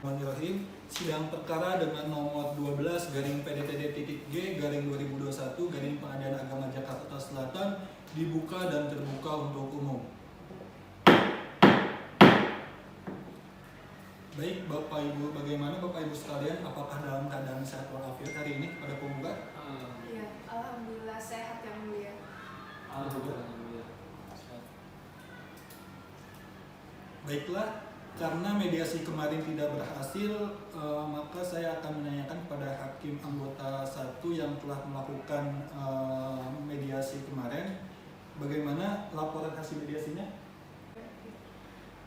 Bismillahirrahmanirrahim. Sidang perkara dengan nomor 12 garing PDTD.G garing 2021 garing Pengadilan Agama Jakarta Selatan dibuka dan terbuka untuk umum. Baik Bapak Ibu, bagaimana Bapak Ibu sekalian? Apakah dalam keadaan sehat walafiat hari ini pada penggugat? Iya, alhamdulillah sehat yang mulia. Alhamdulillah. Baiklah, karena mediasi kemarin tidak berhasil, maka saya akan menanyakan kepada hakim anggota 1 yang telah melakukan mediasi kemarin, bagaimana laporan hasil mediasinya?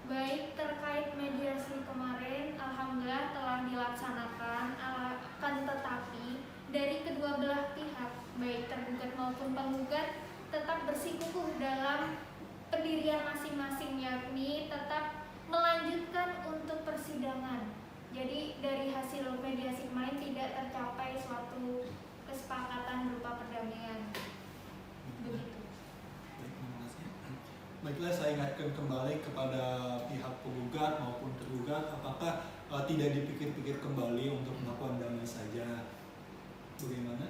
Baik, terkait mediasi kemarin, alhamdulillah telah dilaksanakan, akan tetapi dari kedua belah pihak, baik tergugat maupun penggugat, tetap bersikukuh dalam pendirian masing-masing, yakni tetap melanjutkan untuk persidangan. Jadi dari hasil mediasi kemarin tidak tercapai suatu kesepakatan berupa perdamaian. Begitu. Baik, terima kasih. Baiklah, saya ingatkan kembali kepada pihak penggugat maupun tergugat, apakah tidak dipikir-pikir kembali untuk melakukan damai saja? Bagaimana?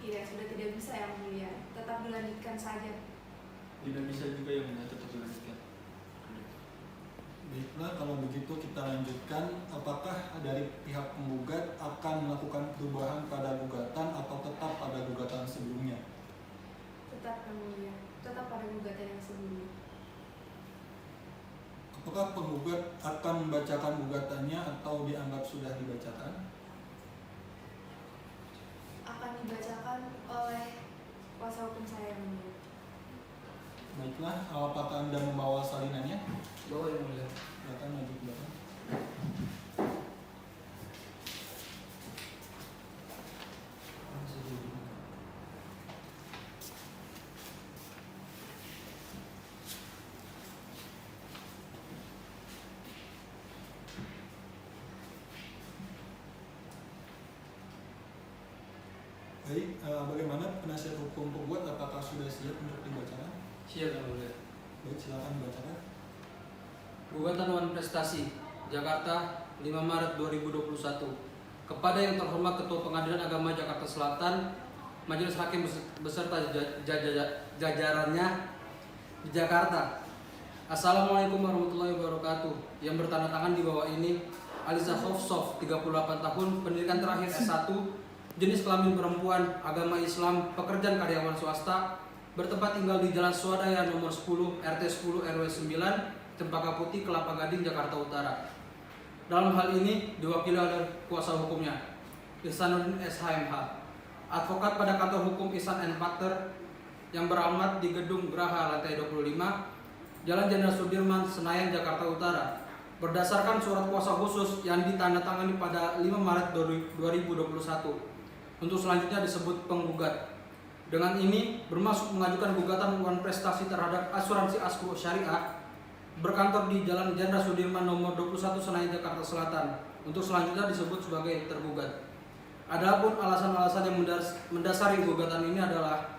Iya, sudah tidak bisa yang mulia. Tetap dilanjutkan saja. Tidak bisa juga yang mulia, tetap dilanjutkan. Baiklah, kalau begitu kita lanjutkan. Apakah dari pihak penggugat akan melakukan perubahan pada gugatan atau tetap pada gugatan sebelumnya? Tetap yang mulia. Tetap pada gugatan yang sebelumnya. Apakah penggugat akan membacakan gugatannya atau dianggap sudah dibacakan? Akan dibacakan oleh kuasa hukum saya yang mulia. Baiklah, apakah Anda membawa salinannya? Bawa yang mulia. Silakan maju ke belakang. Baik, bagaimana penasihat hukum penggugat, apakah sudah siap untuk dibacakan? Siap yang mulia. Baik, silakan dibacakan. Gugatan Wan Prestasi, Jakarta, 5 Maret 2021. Kepada yang terhormat Ketua Pengadilan Agama Jakarta Selatan, Majelis Hakim beserta jajarannya di Jakarta. Assalamualaikum warahmatullahi wabarakatuh. Yang bertanda tangan di bawah ini Aliza Hofsov, 38 tahun, pendidikan terakhir S1, jenis kelamin perempuan, agama Islam, pekerjaan karyawan swasta, bertempat tinggal di Jalan Swadaya nomor 10 RT 10 RW 9 Cempaka Putih, Kelapa Gading, Jakarta Utara. Dalam hal ini diwakili oleh kuasa hukumnya, Ihsanuddin SHMH, advokat pada kantor hukum Ihsan & Partner yang beralamat di Gedung Graha lantai 25, Jalan Jenderal Sudirman, Senayan, Jakarta Utara. Berdasarkan surat kuasa khusus yang ditandatangani pada 5 Maret 2021, untuk selanjutnya disebut penggugat. Dengan ini bermaksud mengajukan gugatan Wan Prestasi terhadap asuransi Askro Syariah berkantor di Jalan Jenderal Sudirman nomor 21 Senayan, Jakarta Selatan, untuk selanjutnya disebut sebagai tergugat. Adapun alasan-alasan yang mendasari gugatan ini adalah: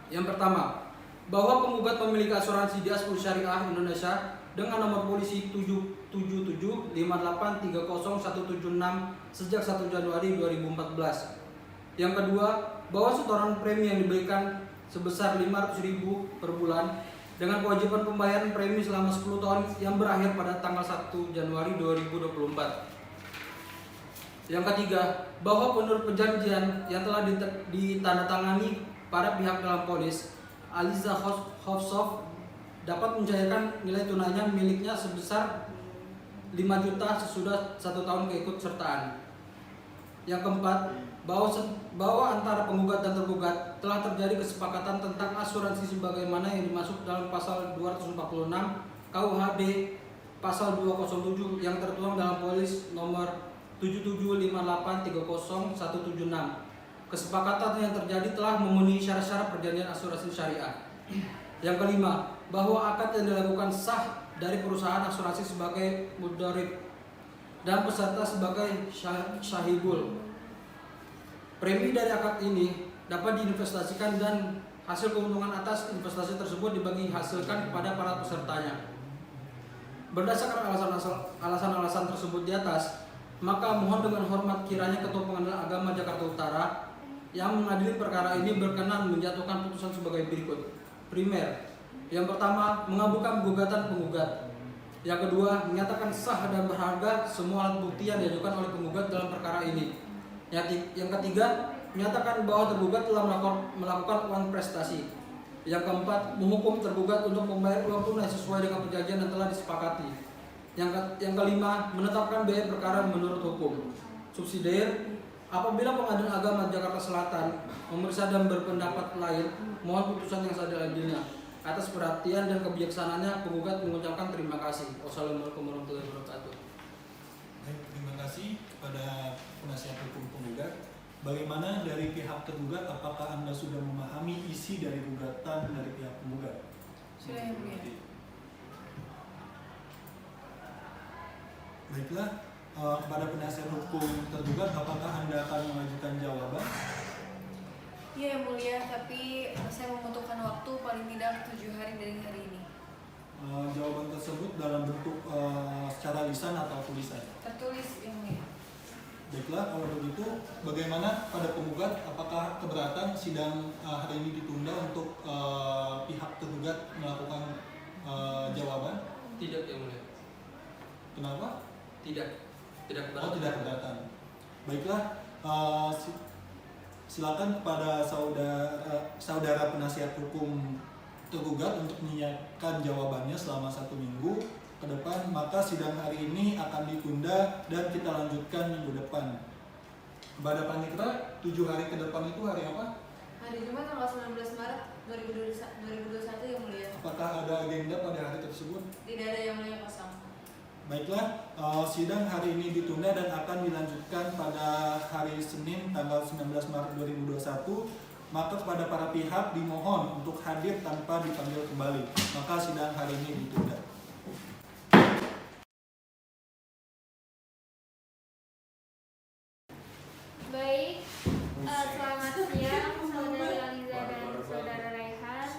yang pertama, bahwa penggugat memiliki asuransi di Askro Syariah Indonesia dengan nomor polisi 77758300176 sejak 1 Januari 2014. Yang kedua, bahwa setoran premi yang diberikan sebesar 500.000 per bulan dengan kewajiban pembayaran premi selama 10 tahun yang berakhir pada tanggal 1 Januari 2024. Yang ketiga, bahwa menurut perjanjian yang telah ditandatangani pada pihak dalam polis, Aliza Hofsov dapat mencairkan nilai tunainya miliknya sebesar 5 juta sesudah 1 tahun keikutsertaan. Yang keempat, bahwa antara penggugat dan tergugat telah terjadi kesepakatan tentang asuransi sebagaimana yang dimaksud dalam pasal 246 KUHD pasal 207 yang tertuang dalam polis nomor 7758300176. Kesepakatan yang terjadi telah memenuhi syarat-syarat perjanjian asuransi syariah. Yang kelima, bahwa akad yang dilakukan sah dari perusahaan asuransi sebagai mudharib dan peserta sebagai syahibul. Premi dari akad ini dapat diinvestasikan dan hasil keuntungan atas investasi tersebut dibagi hasilkan kepada para pesertanya. Berdasarkan alasan-alasan tersebut di atas, Maka mohon dengan hormat kiranya Ketua Pengadilan Agama Jakarta Utara yang mengadili perkara ini berkenan menjatuhkan putusan sebagai berikut. Primer, yang pertama mengabulkan gugatan penggugat. Yang kedua, menyatakan sah dan berharga semua alat bukti yang diajukan oleh penggugat dalam perkara ini. Yang ketiga, menyatakan bahwa tergugat telah melakukan uang prestasi. Yang keempat, menghukum tergugat untuk membayar uang tunai sesuai dengan perjanjian yang telah disepakati. Yang kelima, menetapkan biaya perkara menurut hukum. Subsidiar, apabila Pengadilan Agama Jakarta Selatan memeriksa dan berpendapat lain, mohon putusan yang seadil-adilnya. Atas perhatian dan kebijaksanaannya, penggugat mengucapkan terima kasih. Wassalamualaikum warahmatullahi wabarakatuh. Baik, terima kasih kepada penasihat hukum penggugat. Bagaimana dari pihak tergugat, apakah Anda sudah memahami isi dari gugatan dari pihak penggugat? Sudah, Yang Mulia. Baiklah, kepada penasihat hukum tergugat, apakah Anda akan mengajukan jawaban? Iya Yang Mulia, tapi saya membutuhkan waktu paling tidak 7 hari dari hari ini. Jawaban tersebut dalam bentuk secara lisan atau tulisan? Tertulis Yang Mulia. Baiklah, kalau begitu bagaimana pada penggugat, apakah keberatan sidang hari ini ditunda untuk pihak tergugat melakukan jawaban? Tidak, Yang Mulia. Kenapa? Tidak Oh, tidak keberatan. Baiklah, silakan kepada saudara penasihat hukum tergugat untuk menyiapkan jawabannya selama 1 minggu ke depan, maka sidang hari ini akan ditunda dan kita lanjutkan minggu depan. Kepada Panitra, 7 hari ke depan itu hari apa? Hari Jumat tanggal 19 Maret 2021 Yang Mulia. Apakah ada agenda pada hari tersebut? Tidak ada Yang Mulia, kosong. Baiklah, sidang hari ini ditunda dan akan dilanjutkan pada hari Senin tanggal 19 Maret 2021. Maka kepada para pihak dimohon untuk hadir tanpa dipanggil kembali. Maka sidang hari ini ditunda. Baik, selamat siang Saudara Liza dan Saudara Raihan.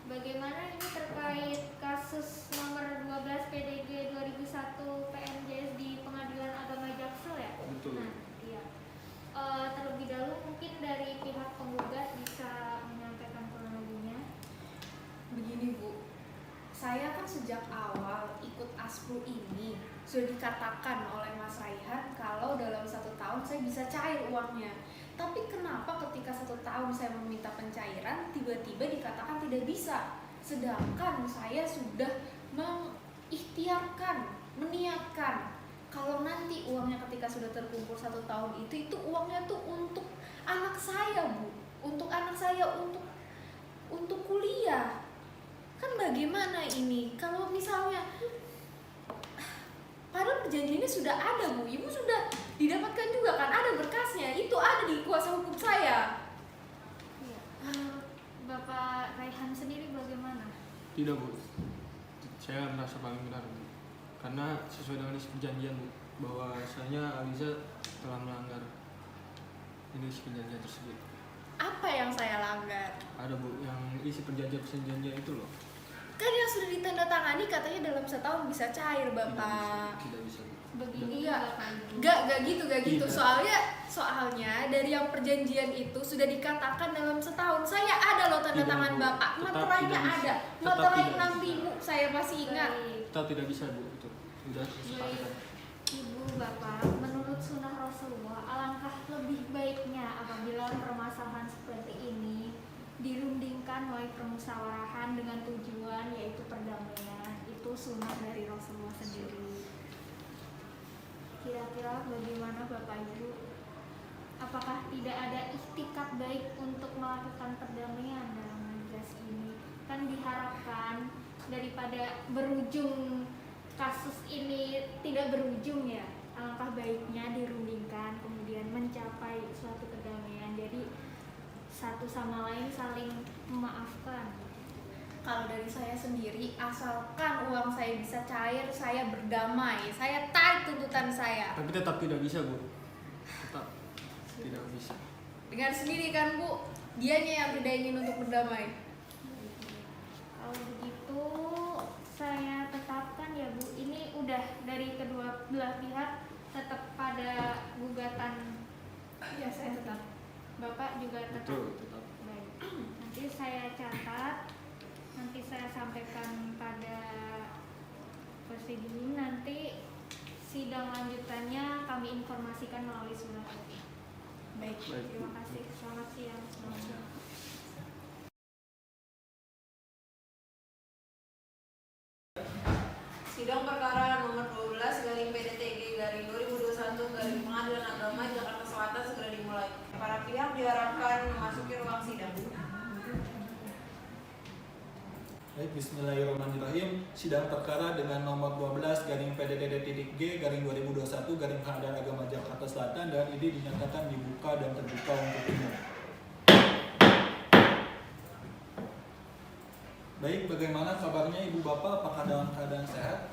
Bagaimana ini terkait kasus nomor 12 PDG 2001 PMJS di Pengadilan Agama Jaksel ya? Betul. Nah, iya. Terlebih dahulu mungkin dari pihak penggugat bisa menyampaikan kronologinya. Begini Bu, saya kan sejak awal ikut ASPRU ini sudah dikatakan oleh Mas Raihan kalau dalam 1 tahun saya bisa cair uangnya. Tapi kenapa ketika 1 tahun saya meminta pencairan tiba-tiba dikatakan tidak bisa? Sedangkan saya sudah mengikhtiarkan, meniatkan kalau nanti uangnya ketika sudah terkumpul 1 tahun itu uangnya tuh untuk anak saya Bu, untuk anak saya, untuk kuliah. Kan bagaimana ini kalau misalnya padahal perjanjiannya sudah ada Bu, Ibu sudah didapatkan juga kan, ada berkasnya, itu ada di kuasa hukum saya. Iya. Bapak Raihan sendiri bagaimana? Tidak Bu, saya merasa paling benar Bu. Karena sesuai dengan isi perjanjian Bu, bahwasanya Aliza telah melanggar ini isi perjanjian tersebut. Apa yang saya langgar? Ada Bu, yang isi perjanjian itu loh. Kan yang sudah ditandatangani katanya dalam 1 tahun bisa cair Bapak. Tidak bisa Bu. Begini Iya. Bapak Ibu. Gak gitu. Tidak. Soalnya dari yang perjanjian itu sudah dikatakan dalam 1 tahun. Saya ada loh tanda Tidak, tangan Bu. Bapak. Tetap Materainya tidak bisa. ada. Tetap Materai tidak 6.000 saya masih ingat. Baik. Kita tidak bisa Bu, itu sudah Baik, disepakati. Ibu Bapak, menurut sunnah Rasulullah, alangkah lebih baiknya apabila permasalahan seperti ini dirundingkan melalui permusyawaratan dengan tujuan yaitu perdamaian. Itu sunnah dari Rasulullah sendiri. Kira-kira bagaimana Bapak Ibu? Apakah tidak ada ikhtikat baik untuk melakukan perdamaian dalam majelis ini? Kan diharapkan daripada berujung kasus ini tidak berujung ya, alangkah baiknya dirundingkan kemudian mencapai suatu kedamaian, jadi satu sama lain saling memaafkan. Kalau dari saya sendiri, asalkan uang saya bisa cair, saya berdamai. Saya tarik tuntutan saya. Tapi tetap tidak bisa Bu. Tetap tidak bisa. Dengar sendiri kan Bu, dianya yang tidak ingin untuk berdamai. Kalau begitu saya tetapkan ya Bu, ini udah dari kedua belah pihak tetap Ya, saya tetap. Bapak juga tetap. Betul, tetap. Baik. Nanti saya catat, nanti saya sampaikan pada presidium, nanti sidang lanjutannya kami informasikan melalui surat. Baik. Baik. Terima kasih. Selamat siang. Sidang perkara nomor 12 garing PDTG garing 2021 garing Pengadilan Agama Jakarta Selatan segera dimulai. Para pihak diharapkan memasuki ruang sidang. Baik, bismillahirrahmanirrahim. Sidang perkara dengan nomor 12 garing PDDD.G garing 2021 garing Pengadilan Agama Jakarta Selatan dan ini dinyatakan dibuka dan terbuka untuk umum. Baik, bagaimana kabarnya Ibu Bapak? Apakah dalam keadaan sehat?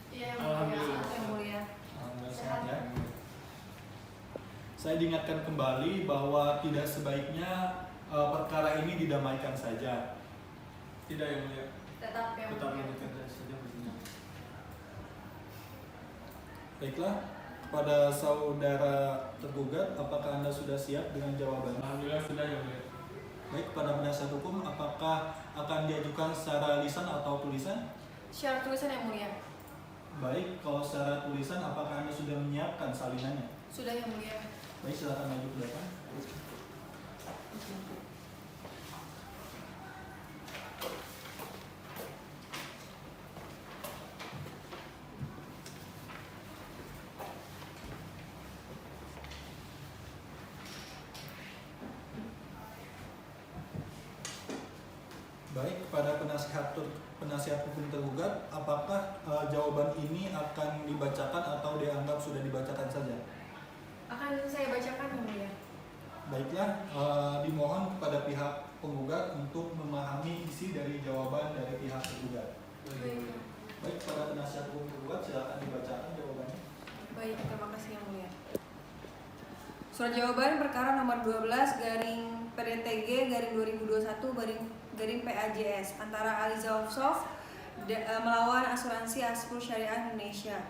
Iya, Alhamdulillah. Yang mulia. Alhamdulillah sehat ya. Saya diingatkan kembali bahwa tidak sebaiknya perkara ini didamaikan saja. Tidak yang mulia. Tetap yang Tetap mulia. menekan saja berjenjang. Baiklah, kepada saudara tergugat, apakah Anda sudah siap dengan jawabannya? Alhamdulillah sudah yang mulia. Baik, kepada penasihat hukum, apakah akan diajukan secara lisan atau tulisan? Syarat tulisan yang mulia. Baik, kalau secara tulisan, apakah Anda sudah menyiapkan salinannya? Sudah yang mulia. Baik, silakan maju ke depan. Baik, kepada penasihat hukum tergugat, apakah jawaban ini akan dibacakan atau dianggap sudah dibacakan saja? Akan saya bacakan yang mulia. Baiklah, dimohon kepada pihak penggugat untuk memahami isi dari jawaban dari pihak tergugat. Baik. Baik, kepada penasihat hukum tergugat, silakan dibacakan jawabannya. Baik, terima kasih yang mulia. Surat jawaban perkara nomor 12 garing PDTG garing 2021 garing PAJS antara Aliza Wafsof melawan Asuransi Asprul Syariah Indonesia.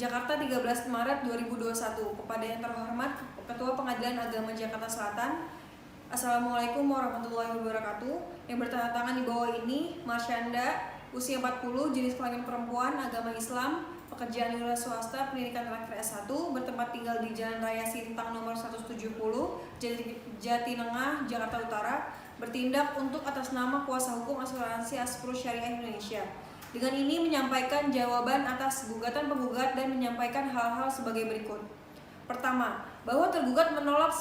Jakarta 13 Maret 2021. Kepada yang terhormat Ketua Pengadilan Agama Jakarta Selatan. Assalamualaikum warahmatullahi wabarakatuh. Yang bertanda tangan di bawah ini Marsyanda, usia 40, jenis kelamin perempuan, agama Islam, pekerjaan wira swasta, pendidikan terakhir S1, bertempat tinggal di Jalan Raya Sintang nomor 170, Jatinengah, Jakarta Utara, bertindak untuk atas nama kuasa hukum Asuransi Asprul Syariah Indonesia. Dengan ini menyampaikan jawaban atas gugatan penggugat dan menyampaikan hal-hal sebagai berikut. Pertama, bahwa tergugat menolak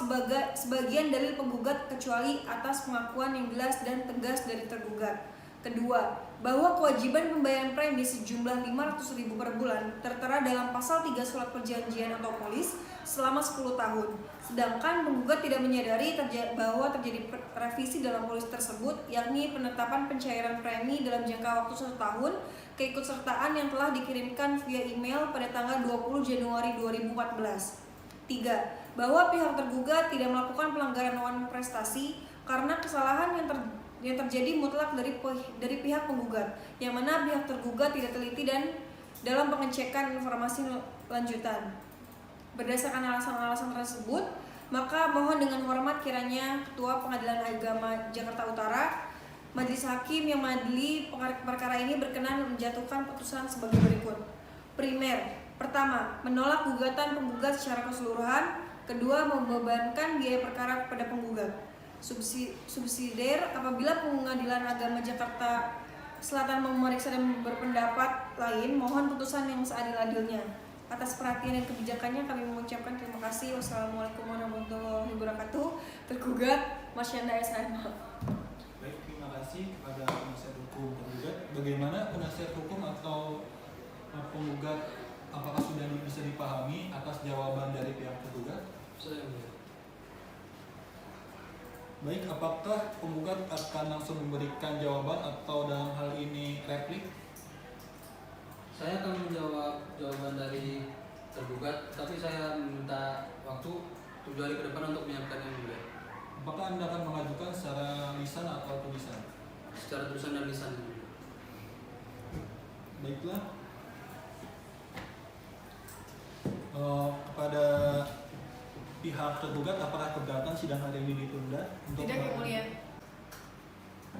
sebagian dalil penggugat kecuali atas pengakuan yang jelas dan tegas dari tergugat. Kedua, bahwa kewajiban pembayaran premi sejumlah 500.000 per bulan tertera dalam pasal 3 surat perjanjian atau polis selama 10 tahun. Sedangkan penggugat tidak menyadari bahwa terjadi revisi dalam polis tersebut, yakni penetapan pencairan premi dalam jangka waktu 1 tahun, keikutsertaan yang telah dikirimkan via email pada tanggal 20 Januari 2014. 3. Bahwa pihak tergugat tidak melakukan pelanggaran wan prestasi karena kesalahan yang terjadi mutlak dari pihak penggugat, yang mana pihak tergugat tidak teliti dan dalam pengecekan informasi lanjutan. Berdasarkan alasan-alasan tersebut, maka mohon dengan hormat kiranya Ketua Pengadilan Agama Jakarta Utara, Majelis Hakim yang mengadili perkara ini berkenan menjatuhkan putusan sebagai berikut. Primer, pertama, menolak gugatan penggugat secara keseluruhan. Kedua, membebankan biaya perkara kepada penggugat. Subsidiar, apabila Pengadilan Agama Jakarta Selatan memeriksa dan berpendapat lain, mohon putusan yang seadil-adilnya. Atas perhatian dan kebijakannya kami mengucapkan terima kasih. Wassalamualaikum warahmatullahi wabarakatuh. Tergugat Marsyanda SH. Baik, terima kasih kepada penasihat hukum tergugat. Bagaimana penasihat hukum atau penggugat, apakah sudah bisa dipahami atas jawaban dari pihak tergugat? Saya yang mulia. Baik, apakah penggugat akan langsung memberikan jawaban atau dalam hal ini replik? Saya akan menjawab jawaban dari tergugat, tapi saya minta waktu 7 hari ke depan untuk menyiapkan yang mulia. Apakah Anda akan mengajukan secara lisan atau tulisan? Secara tulisan dan lisan. pihak tergugat, apakah keberatan sidang hari ini ditunda? Tidak, Yang Mulia.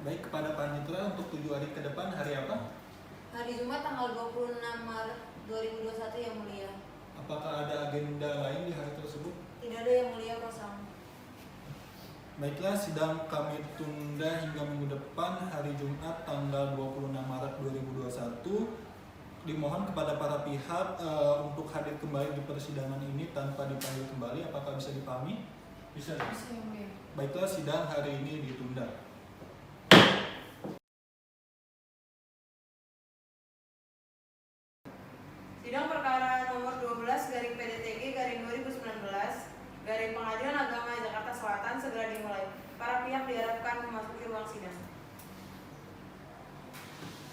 Baik, kepada panitera untuk 7 hari ke depan hari apa? Hari Jumat tanggal 26 Maret 2021, Yang Mulia. Apakah ada agenda lain di hari tersebut? Tidak ada, Yang Mulia, kosong. Baiklah, sidang kami tunda hingga minggu depan hari Jumat tanggal 26 Maret 2021. Dimohon kepada para pihak untuk hadir kembali di persidangan ini tanpa dipanggil kembali. Apakah bisa dipahami? Bisa. Bisa, Yang Mulia. Baiklah, sidang hari ini ditunda. Sidang perkara nomor 12 garing PDTG garing 2019 garing Pengadilan Agama Jakarta Selatan segera dimulai. Para pihak diharapkan memasuki ruang sidang.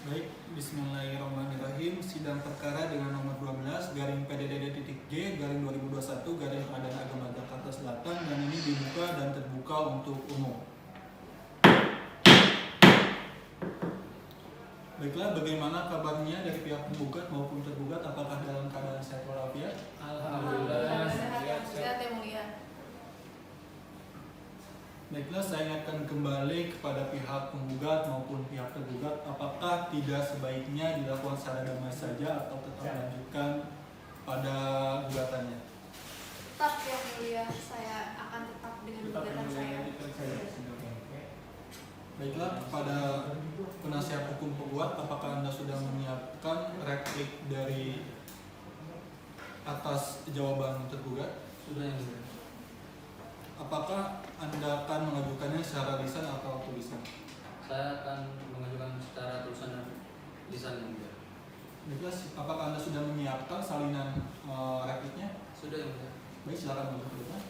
Baik, bismillahirrahmanirrahim. Sidang perkara dengan nomor 12 garing PDDD.G garing 2021 garing Pengadilan Agama Jakarta Selatan dan ini dibuka dan terbuka untuk umum. Baiklah, bagaimana kabarnya dari pihak penggugat maupun tergugat? Apakah dalam keadaan sehat walafiat? Alhamdulillah. Sehat, Yang Mulia. Baiklah, saya ingatkan kembali kepada pihak penggugat maupun pihak tergugat, apakah tidak sebaiknya dilakukan secara damai saja atau tetap melanjutkan pada gugatannya? Tetap, Yang Mulia, saya akan tetap dengan gugatan saya. Baiklah, kepada penasihat hukum penggugat, apakah Anda sudah menyiapkan replik dari atas jawaban tergugat? Sudah, Yang Mulia. Apakah Anda akan mengajukannya secara lisan atau tulisan? Saya akan mengajukan secara tulisan dan lisan, Yang Mulia. Baiklah, apakah Anda sudah menyiapkan salinan repliknya? Sudah, Yang Mulia. Baik, silakan maju ke depan.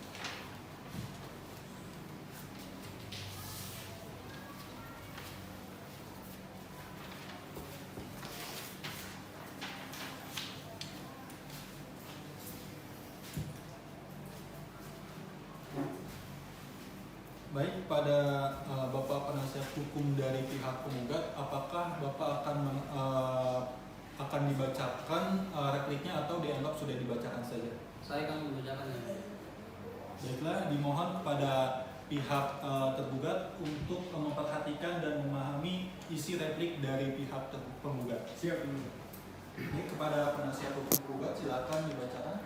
Baik, pada Bapak penasihat hukum dari pihak penggugat, apakah Bapak akan dibacakan repliknya atau dianggap sudah dibacakan saja? Saya akan membacakan, Yang Mulia. Baiklah, dimohon kepada pihak tergugat untuk memperhatikan dan memahami isi replik dari pihak penggugat. Siap. Baik, kepada penasihat hukum penggugat silakan dibacakan.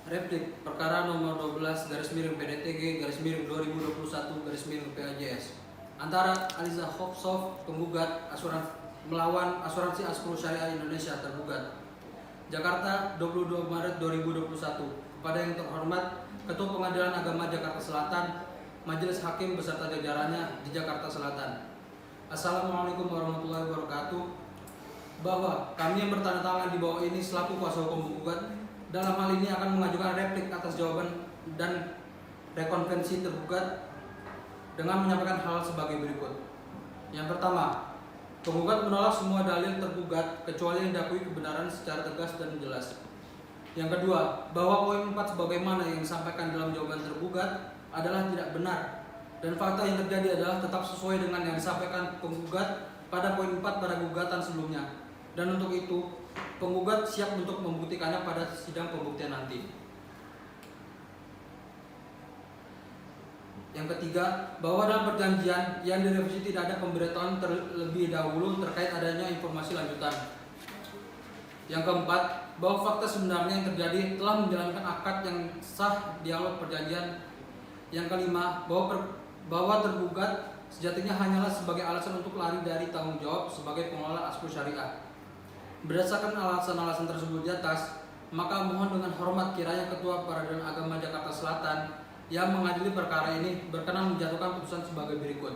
Replik perkara nomor 12 garis miring PDTG garis miring 2021 garis miring PAJS antara Aliza Hopsov penggugat melawan Asuransi Aspro Syariah Indonesia tergugat Jakarta 22 Maret 2021 kepada yang terhormat Ketua Pengadilan Agama Jakarta Selatan, Majelis Hakim beserta jajarannya di Jakarta Selatan. Assalamualaikum warahmatullahi wabarakatuh. Bahwa kami yang bertanda tangan di bawah ini selaku kuasa hukum penggugat dalam hal ini akan mengajukan replik atas jawaban dan rekonvensi tergugat dengan menyampaikan hal sebagai berikut. Yang pertama, penggugat menolak semua dalil tergugat kecuali yang diakui kebenaran secara tegas dan jelas. Yang kedua, bahwa poin 4 sebagaimana yang disampaikan dalam jawaban tergugat adalah tidak benar dan fakta yang terjadi adalah tetap sesuai dengan yang disampaikan penggugat pada poin 4 pada gugatan sebelumnya. Dan untuk itu, penggugat siap untuk membuktikannya pada sidang pembuktian nanti. Yang ketiga, bahwa dalam perjanjian yang direvisi tidak ada pemberitahuan terlebih dahulu terkait adanya informasi lanjutan. Yang keempat, bahwa fakta sebenarnya yang terjadi telah menjalankan akad yang sah di awal perjanjian. Yang kelima, bahwa tergugat sejatinya hanyalah sebagai alasan untuk lari dari tanggung jawab sebagai pengelola Aspro Syariah. Berdasarkan alasan-alasan tersebut di atas, maka mohon dengan hormat kiranya Ketua Pengadilan Agama Jakarta Selatan yang mengadili perkara ini berkenan menjatuhkan putusan sebagai berikut.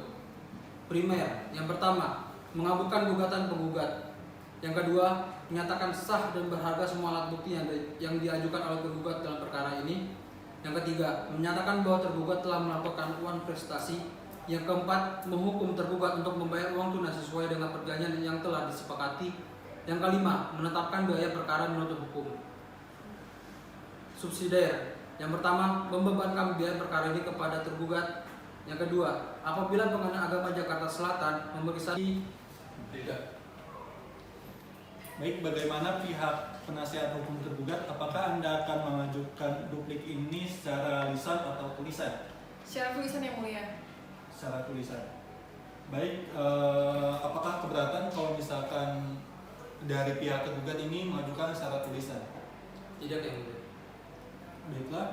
Primer, yang pertama, mengabulkan gugatan penggugat. Yang kedua, menyatakan sah dan berharga semua alat bukti yang diajukan oleh tergugat dalam perkara ini. Yang ketiga, menyatakan bahwa tergugat telah melaporkan uang prestasi. Yang keempat, menghukum tergugat untuk membayar uang tunai sesuai dengan perjanjian yang telah disepakati. Yang kelima, menetapkan biaya perkara menuntut hukum. Subsidiar, yang pertama, membebankan biaya perkara ini kepada tergugat. Yang kedua, apabila Pengadilan Agama Jakarta Selatan memeriksa tidak. Baik, bagaimana pihak penasihat hukum tergugat? Apakah Anda akan mengajukan duplik ini secara lisan atau tulisan? Secara tulisan yang mulia. Secara tulisan. Baik, apakah keberatan kalau misalkan dari pihak tergugat ini mengajukan secara tulisan? Tidak yang mulia. Baiklah,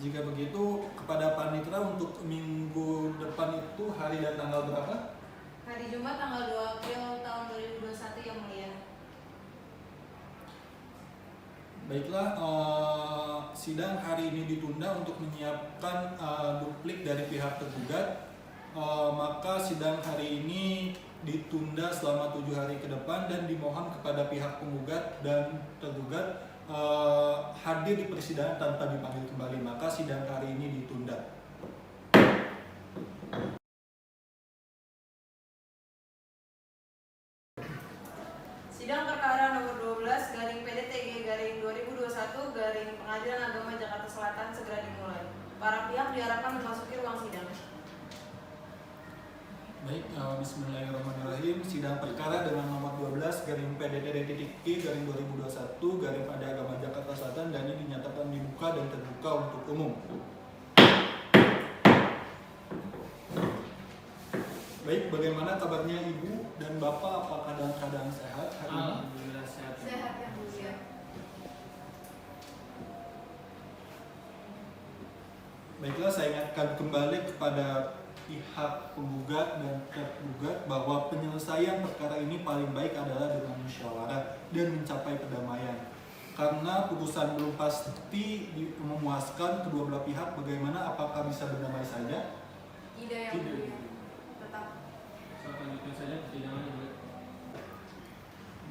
jika begitu kepada panitera untuk minggu depan itu hari dan tanggal berapa? Hari Jumat tanggal 2 April tahun 2021 yang mulia. Baiklah, sidang hari ini ditunda untuk menyiapkan duplik dari pihak tergugat. Maka sidang hari ini ditunda selama 7 hari ke depan dan dimohon kepada pihak penggugat dan tergugat hadir di persidangan tanpa dipanggil kembali. Maka sidang hari ini ditunda. Sidang perkara nomor 12 garing PDTG garing 2021 garing Pengadilan Agama Jakarta Selatan segera dimulai. Para pihak diharapkan memasuki ruang sidang. Baik, bismillahirrahmanirrahim. Sidang perkara dengan nomor 12 garing PDTG garing 2021 garing pada Agama Jakarta Selatan dan ini dinyatakan dibuka dan terbuka untuk umum. Baik, bagaimana kabarnya Ibu dan Bapak? Apakah dalam keadaan sehat hari ini? Alhamdulillah sehat. Sehat yang mulia. Baiklah, saya ingatkan kembali kepada pihak penggugat dan tergugat bahwa penyelesaian perkara ini paling baik adalah dengan musyawarah dan mencapai perdamaian. Karena putusan belum pasti memuaskan kedua belah pihak, bagaimana apakah bisa berdamai saja? Tidak yang mulia. Tetap. Saya lanjutkan saja persidangan yang mulia.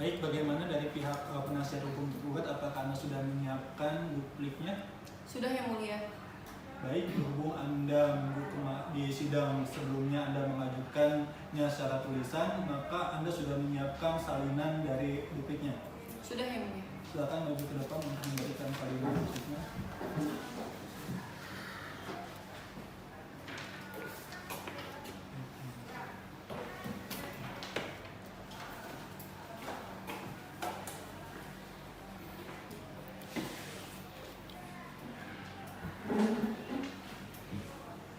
Baik, bagaimana dari pihak penasihat hukum tergugat, apakah Anda sudah menyiapkan dupliknya? Sudah yang mulia. Baik, berhubung Anda di sidang sebelumnya Anda mengajukannya secara tulisan, maka Anda sudah menyiapkan salinan dari dupliknya. Sudah yang mulia. Silakan maju ke depan untuk memberikan salinan dupliknya.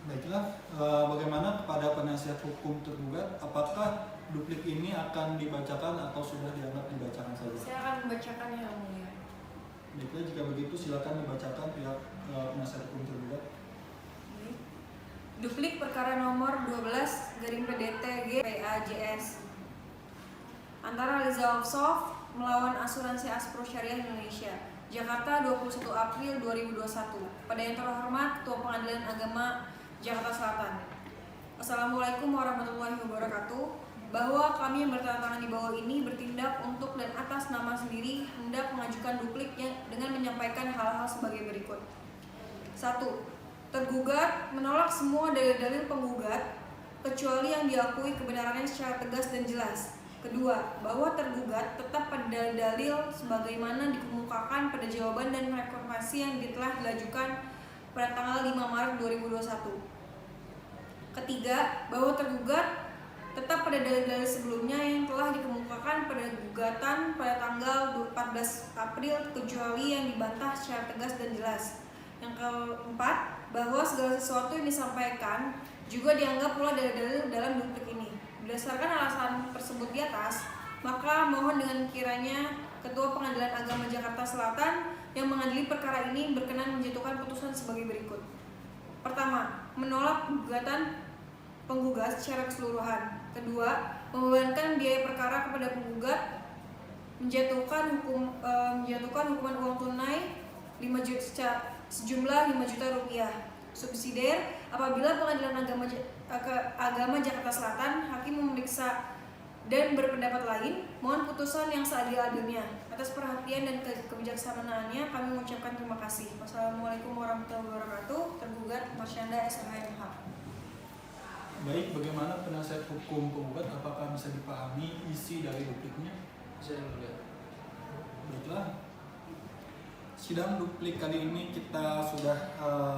Baiklah, bagaimana kepada penasihat hukum tergugat, apakah duplik ini akan dibacakan atau sudah dianggap dibacakan saja? Saya akan membacakan yang mulia. Baiklah, jika begitu silakan dibacakan pihak penasihat hukum tergugat. Baik. Duplik perkara nomor 12 garing PDTG PAJS antara Liza Offsoft melawan Asuransi Aspro Syariah Indonesia, Jakarta 21 April 2021. Pada yang terhormat Ketua Pengadilan Agama Jakarta Selatan. Assalamualaikum warahmatullahi wabarakatuh. Bahwa kami yang bertanda tangan di bawah ini bertindak untuk dan atas nama sendiri hendak mengajukan dupliknya dengan menyampaikan hal-hal sebagai berikut. 1. Tergugat menolak semua dalil-dalil penggugat kecuali yang diakui kebenarannya secara tegas dan jelas. Kedua, bahwa tergugat tetap pada dalil-dalil sebagaimana dikemukakan pada jawaban dan rekonfirmasi yang telah diajukan pada tanggal 5 Maret 2021. Ketiga, bahwa tergugat tetap pada dalil-dalil sebelumnya yang telah dikemukakan pada gugatan pada tanggal 14 April kecuali yang dibantah secara tegas dan jelas. Yang keempat, bahwa segala sesuatu yang disampaikan juga dianggap pula dalil-dalil dalam duplik ini. Berdasarkan alasan tersebut di atas, maka mohon dengan kiranya Ketua Pengadilan Agama Jakarta Selatan yang mengadili perkara ini berkenan menjatuhkan putusan sebagai berikut. Pertama, menolak gugatan penggugat secara keseluruhan. Kedua, membebankan biaya perkara kepada penggugat, menjatuhkan hukuman uang tunai 5 juta, sejumlah 5 juta rupiah. Subsidiar, apabila Pengadilan Agama Jakarta Selatan hakim memeriksa dan berpendapat lain, mohon putusan yang seadil-adilnya. Atas perhatian dan kebijaksanaannya kami mengucapkan terima kasih. Wassalamualaikum warahmatullahi wabarakatuh. Tergugat Marsyanda SHMH. Baik, bagaimana penasihat hukum penggugat, apakah bisa dipahami isi dari dupliknya? Bisa yang mulia. Baiklah, sidang duplik kali ini kita sudah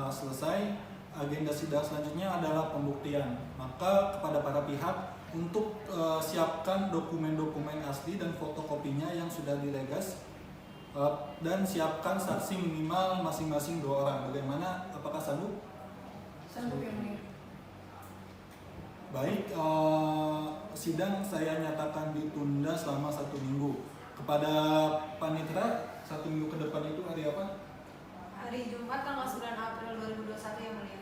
selesai. Agenda sidang selanjutnya adalah pembuktian. Maka kepada para pihak untuk siapkan dokumen-dokumen asli dan fotokopinya yang sudah dilegas, dan siapkan saksi minimal masing-masing 2 orang. Bagaimana? Apakah sanggup? Sanggup yang mulia. Baik, sidang saya nyatakan ditunda selama 1 minggu. Kepada panitera, 1 minggu ke depan itu hari apa? Hari Jumat tanggal 9 April 2021 yang mulia.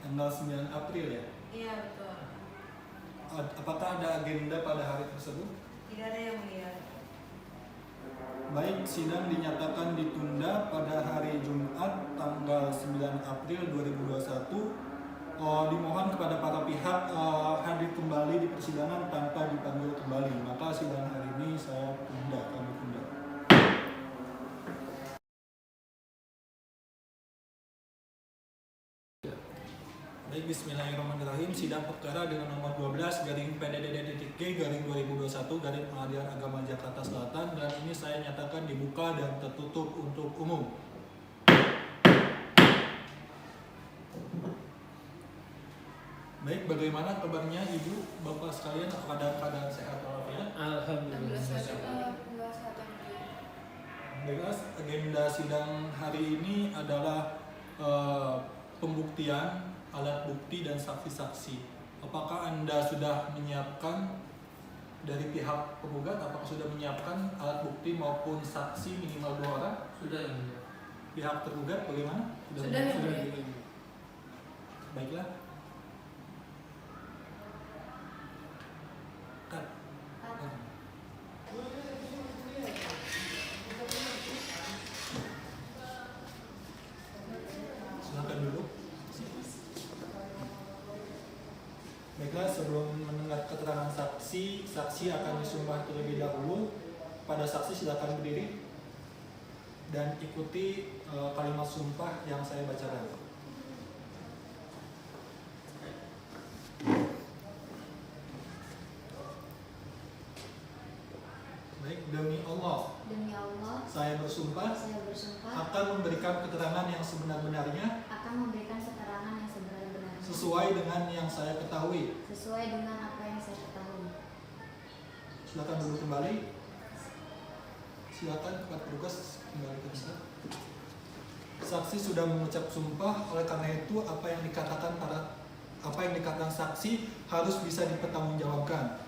Tanggal 9 April ya? Iya betul. Apakah ada agenda pada hari tersebut? Tidak ada yang mulia. Baik, sidang dinyatakan ditunda pada hari Jumat tanggal 9 April 2021. Dimohon kepada para pihak hadir kembali di persidangan tanpa dipanggil kembali. Maka sidang hari ini saya tunda, kami tunda. Baik, bismillahirrahmanirrahim. Sidang perkara dengan nomor 12 garing PDDD.G garing 2021 garing Pengadilan Agama Jakarta Selatan, dan ini saya nyatakan dibuka dan tertutup untuk umum. Baik, bagaimana kabarnya Ibu, Bapak sekalian? Apakah dalam keadaan sehat walafiat? Alhamdulillah. Alhamdulillah sehat yang mulia. Baiklah, agenda sidang hari ini adalah pembuktian, alat bukti dan saksi-saksi. Apakah Anda sudah menyiapkan dari pihak penggugat? Apakah sudah menyiapkan alat bukti maupun saksi minimal 2 orang? Sudah yang mulia. Pihak tergugat bagaimana? Sudah, yang mulia. Baiklah. Cut. Silakan duduk. Baiklah, sebelum mendengar keterangan saksi, saksi akan disumpah terlebih dahulu. Pada saksi silakan berdiri dan ikuti kalimat sumpah yang saya bacakan. Baik, demi Allah, Demi Allah, saya bersumpah saya bersumpah akan memberikan keterangan yang sebenar-benarnya akan memberikan keterangan yang sebenar-benarnya sesuai dengan yang saya ketahui. sesuai dengan apa yang saya ketahui. Silakan duduk kembali. Silakan kepada petugas kembali ke tempat. Saksi sudah mengucap sumpah, oleh karena itu apa yang dikatakan saksi harus bisa dipertanggungjawabkan.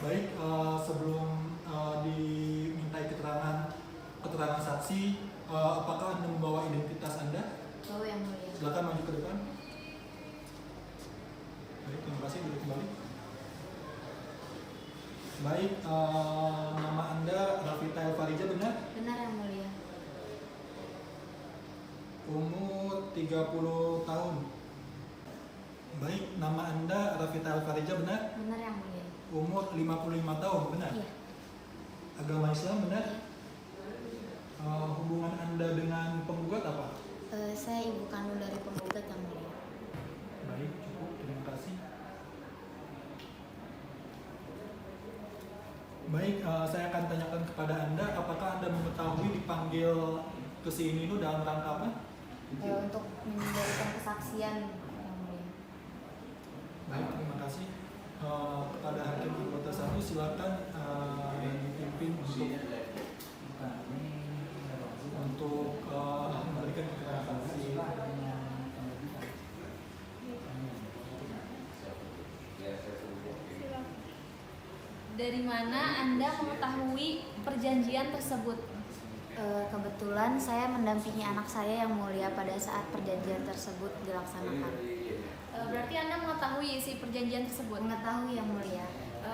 Baik, sebelum dimintai keterangan saksi, apakah Anda membawa identitas Anda? Bahwa yang mulia. Silakan maju ke depan. Baik, terima kasih, duduk kembali. Baik, nama Anda Rafita Elfarija, benar? Benar yang mulia. Umur 30 tahun. Baik, nama Anda Rafita Elfarija, benar? Benar yang mulia. Umur 55 tahun, benar? Iya. Agama Islam, benar? Hubungan Anda dengan penggugat apa? Saya ibu kandung dari penggugat yang mulia. Baik, cukup, terima kasih. Baik, saya akan tanyakan kepada Anda, apakah Anda mengetahui dipanggil ke sini itu dalam rangka apa? Untuk memberikan kesaksian yang mulia. Baik, terima kasih. Kepada hakim anggota 1 silakan dipimpin untuk memberikan keterangan saksi. Dari mana Anda mengetahui perjanjian tersebut? Kebetulan saya mendampingi anak saya yang mulia pada saat perjanjian tersebut dilaksanakan. Berarti Anda mengetahui isi perjanjian tersebut? Mengetahui yang mulia.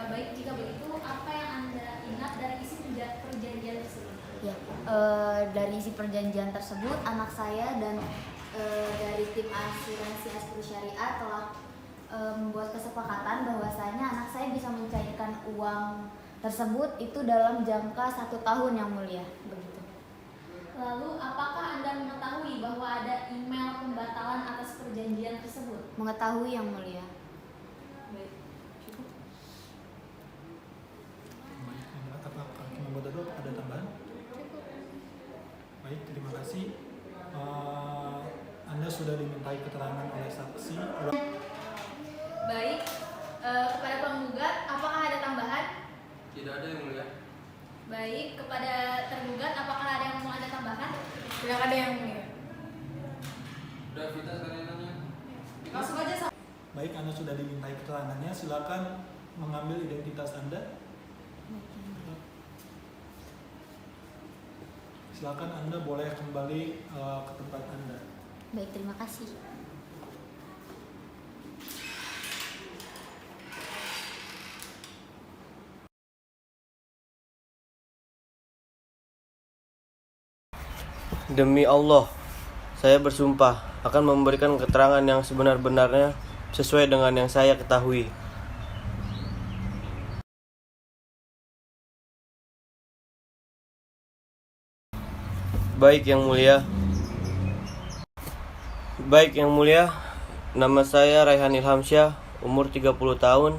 Baik, jika begitu apa yang Anda ingat dari isi perjanjian tersebut? Ya, dari isi perjanjian tersebut anak saya dan dari tim asuransi Aspro Syariah telah membuat kesepakatan bahwasanya anak saya bisa mencairkan uang tersebut itu dalam jangka 1 tahun yang mulia, begitu. Lalu, apakah Anda mengetahui bahwa ada email pembatalan atas perjanjian tersebut? Mengetahui yang mulia. Baik, cukup. Baik, apakah hakim anggota 2 ada tambahan? Baik, terima kasih. Anda sudah dimintai keterangan oleh saksi diskusi. Baik, kepada penggugat, apakah ada tambahan? Tidak ada yang mulia. Baik, kepada tergugat, apakah ada yang mau ada tambahan? Tidak ada yang mulia. Udah Vita sekalian nanya. Langsung aja. Baik, Anda sudah dimintai keterangannya, silakan mengambil identitas Anda. Silakan Anda boleh kembali ke tempat Anda. Baik, terima kasih. Demi Allah, saya bersumpah akan memberikan keterangan yang sebenar-benarnya sesuai dengan yang saya ketahui. Baik yang mulia. Baik yang mulia, nama saya Raihan Ilhamsyah, umur 30 tahun.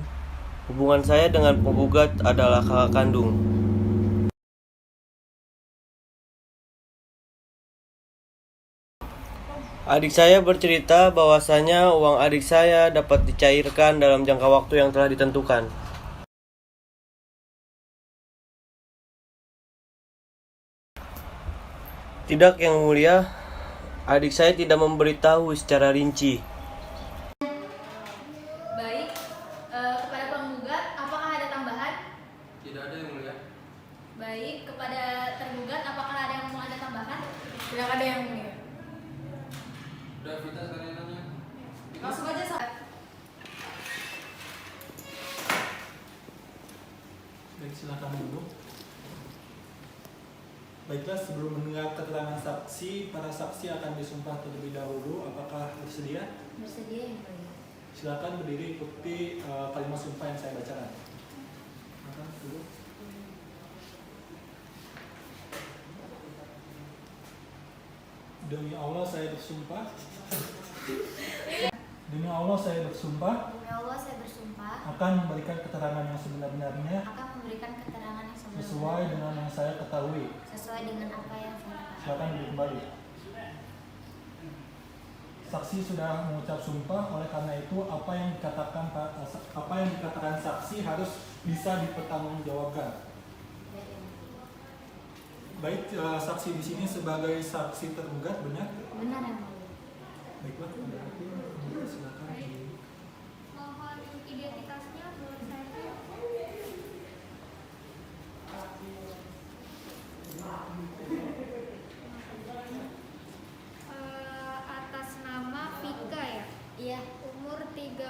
Hubungan saya dengan penggugat adalah kakak kandung. Adik saya bercerita bahwasanya uang adik saya dapat dicairkan dalam jangka waktu yang telah ditentukan. Tidak yang mulia, adik saya tidak memberitahu secara rinci. Baik, kepada penggugat, apakah ada tambahan? Tidak ada yang mulia. Baik, kepada tergugat, apakah ada yang mau ada tambahan? Tidak ada yang mulia. Udah Vita sekalian nanya. Langsung aja. Baik, silakan duduk. Baiklah, sebelum mendengar keterangan saksi, para saksi akan disumpah terlebih dahulu. Apakah bersedia? Bersedia yang mulia. Silakan berdiri ikuti kalimat sumpah yang saya bacakan. Silakan duduk. Demi Allah saya bersumpah. Demi Allah saya bersumpah Demi Allah, saya bersumpah akan memberikan keterangan yang sebenar-benarnya akan memberikan keterangan yang sesuai dengan yang saya ketahui. sesuai dengan apa yang saya ketahui. Silakan duduk kembali. Saksi sudah mengucap sumpah, oleh karena itu apa yang dikatakan saksi harus bisa dipertanggungjawabkan. Baik, saksi di sini sebagai saksi tergugat, benar? Benar yang mulia. Baiklah, pada hakim, silakan. Mohon identitasnya boleh saya lihat? Atas nama Vika ya? Iya, Umur 30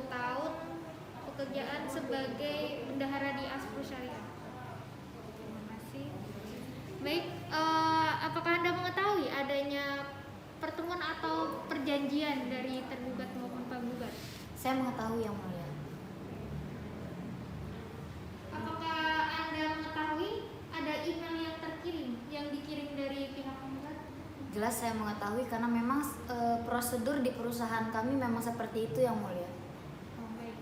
tahun, pekerjaan sebagai bendahara di Aspro Syariah. Terima kasih. Baik, apakah Anda mengetahui adanya pertemuan atau perjanjian dari tergugat maupun penggugat? saya mengetahui yang mulia. Apakah Anda mengetahui ada email yang terkirim, yang dikirim dari pihak penggugat? Jelas saya mengetahui karena memang prosedur di perusahaan kami memang seperti itu yang mulia. Oh, baik.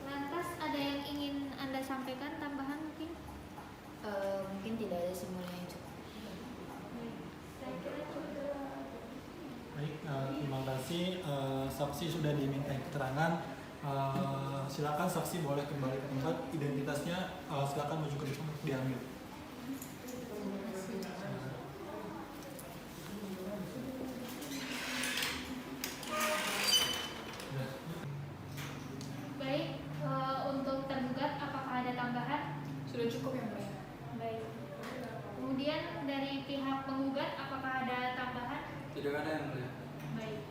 Lantas ada yang ingin Anda sampaikan tambahan mungkin? Mungkin tidak ada semuanya yang cukup. Baik. Saya kira cukup. Baik, terima kasih. Saksi sudah dimintai keterangan. Silakan saksi boleh kembali ke tempat. Identitasnya silakan maju ke depan untuk diambil. Baik, untuk tergugat apakah ada tambahan? Sudah cukup yang mulia. Baik. Kemudian dari pihak penggugat apakah ada tambahan? Tidak ada yang mulia. Baik.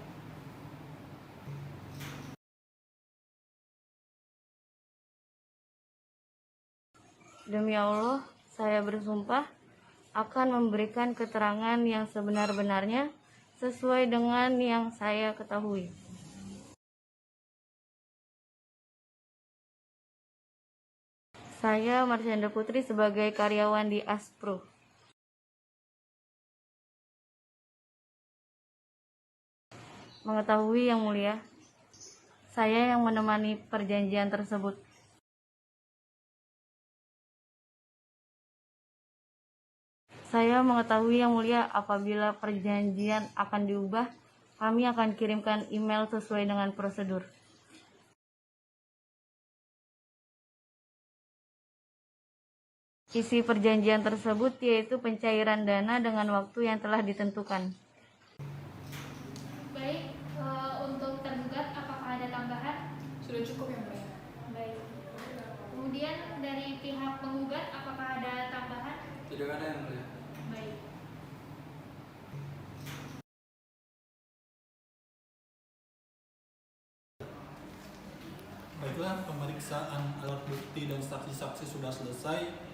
Demi Allah, saya bersumpah akan memberikan keterangan yang sebenar-benarnya sesuai dengan yang saya ketahui. Saya Marsyanda Putri sebagai karyawan di Aspro. Mengetahui yang mulia, saya yang menemani perjanjian tersebut. Saya mengetahui yang mulia apabila perjanjian akan diubah Kami akan kirimkan email sesuai dengan prosedur. Isi perjanjian tersebut yaitu pencairan dana dengan waktu yang telah ditentukan. Baik, untuk tergugat apakah ada tambahan? Sudah cukup yang mulia. Baik. Kemudian dari pihak penggugat apakah ada tambahan? Tidak ada yang mulia. Baik. Baiklah, pemeriksaan alat bukti dan saksi-saksi sudah selesai.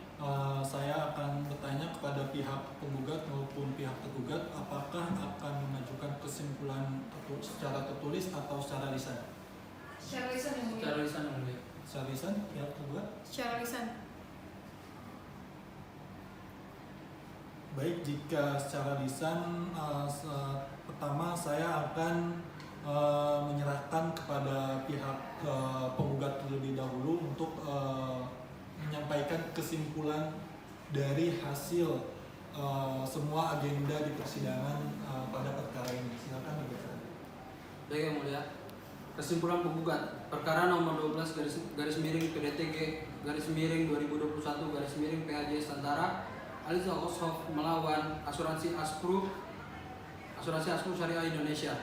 Saya akan bertanya kepada pihak penggugat maupun pihak tergugat apakah akan mengajukan kesimpulan secara tertulis atau secara lisan. Secara lisan yang mulia. Secara lisan yang mulia. Secara lisan, pihak tergugat. Secara lisan. Baik, jika secara lisan, pertama saya akan menyerahkan kepada pihak penggugat terlebih dahulu untuk menyampaikan kesimpulan dari hasil semua agenda di persidangan pada perkara ini. Silakan dibacakan. Baik yang mulia. Kesimpulan penggugat perkara nomor 12 garis miring PDTG garis miring 2021 garis miring PAJS Antara Aliza Oshoff melawan Asuransi Aspru Syariah Indonesia.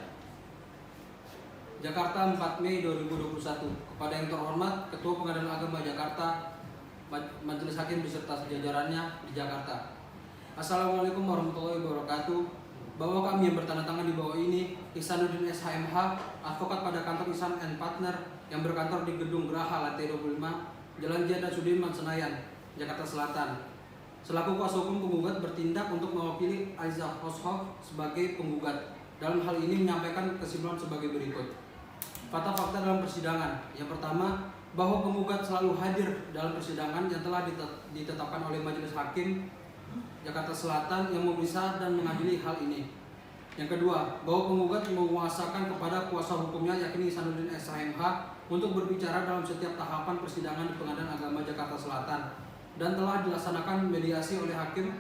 Jakarta 4 Mei 2021. Kepada yang terhormat Ketua Pengadilan Agama Jakarta, Majelis Hakim beserta sejajarannya di Jakarta. Assalamualaikum warahmatullahi wabarakatuh. Bahwa kami yang bertanda tangan di bawah ini Ihsanuddin SHMH, advokat pada kantor Ihsan & Partner yang berkantor di Gedung Geraha lantai 25, Jalan Jenderal Sudirman Senayan, Jakarta Selatan. Selaku kuasa hukum penggugat bertindak untuk mewakili Aliza Oshoff sebagai penggugat. Dalam hal ini menyampaikan kesimpulan sebagai berikut. Fakta-fakta dalam persidangan. Yang pertama, bahwa penggugat selalu hadir dalam persidangan yang telah ditetapkan oleh Majelis Hakim Jakarta Selatan yang memeriksa dan mengadili hal ini. Yang kedua, bahwa penggugat menguasakan kepada kuasa hukumnya yakni Ihsanuddin SHMH untuk berbicara dalam setiap tahapan persidangan di Pengadilan Agama Jakarta Selatan dan telah dilaksanakan mediasi oleh hakim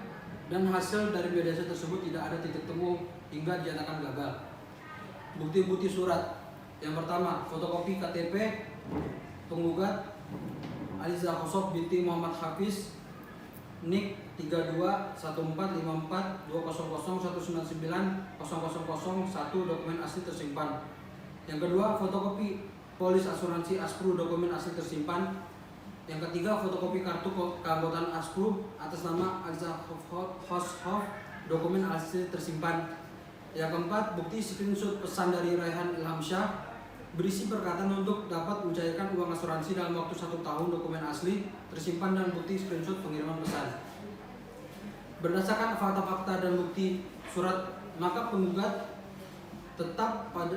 dan hasil dari mediasi tersebut tidak ada titik temu hingga dinyatakan gagal. Bukti-bukti surat. Yang pertama, fotokopi KTP penggugat Aliza Oshoff binti Muhammad Hafiz NIK 3214542001990001 dokumen asli tersimpan. Yang kedua, fotokopi polis asuransi Aspru dokumen asli tersimpan. Yang ketiga, fotokopi kartu keanggotaan Aspru atas nama Aliza Oshoff dokumen asli tersimpan. Yang keempat, bukti screenshot pesan dari Raihan Ilhamsyah berisi perkataan untuk dapat mencairkan uang asuransi dalam waktu 1 tahun dokumen asli tersimpan dan bukti screenshot pengiriman pesan. Berdasarkan fakta-fakta dan bukti surat, maka penggugat tetap pada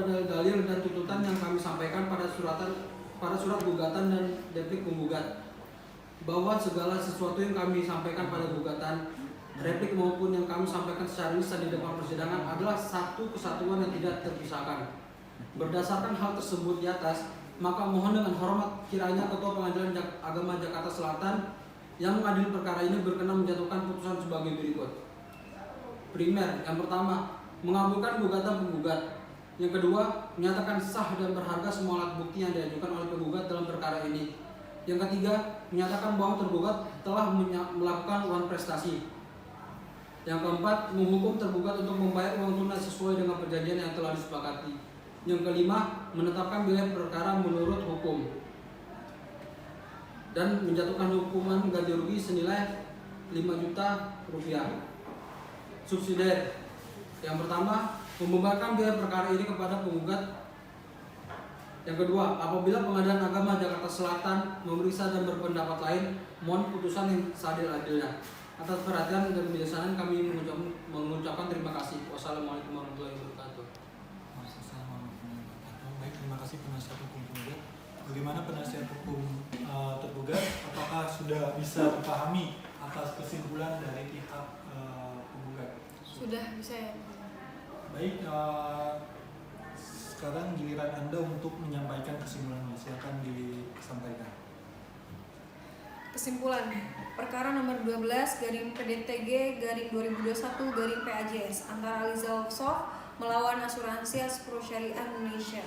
dalil dan tuntutan yang kami sampaikan pada surat gugatan dan replik penggugat, bahwa segala sesuatu yang kami sampaikan pada gugatan, replik maupun yang kami sampaikan secara lisan di depan persidangan adalah satu kesatuan yang tidak terpisahkan. Berdasarkan hal tersebut di atas, maka mohon dengan hormat kiranya Ketua Pengadilan Agama Jakarta Selatan yang mengadili perkara ini berkenan menjatuhkan putusan sebagai berikut. Primer, yang pertama, mengabulkan gugatan penggugat. Yang kedua, menyatakan sah dan berharga semua alat bukti yang diajukan oleh penggugat dalam perkara ini. Yang ketiga, menyatakan bahwa tergugat telah melakukan uang prestasi. Yang keempat, menghukum tergugat untuk membayar uang tunai sesuai dengan perjanjian yang telah disepakati. Yang kelima, menetapkan biaya perkara menurut hukum dan menjatuhkan hukuman ganti rugi senilai 5 juta rupiah. Subsidiar. Yang pertama, membebankan biaya perkara ini kepada penggugat. Yang kedua, apabila Pengadilan Agama Jakarta Selatan memeriksa dan berpendapat lain, mohon putusan yang seadil-adilnya. Atas perhatian dan kebijaksanaan kami mengucapkan terima kasih. Wassalamualaikum warahmatullahi wabarakatuh. Baik, terima kasih penasihat hukum penggugat. Bagaimana penasihat hukum tergugat? Apakah sudah bisa dipahami atas kesimpulan dari pihak penggugat? Sudah bisa ya. Baik, sekarang giliran Anda untuk menyampaikan kesimpulannya. Silakan disampaikan. Kesimpulan perkara nomor 12 garing PDTG garing 2021 garing PAJS antara Aliza Oshoff melawan asuransi Aspro Syariah Indonesia.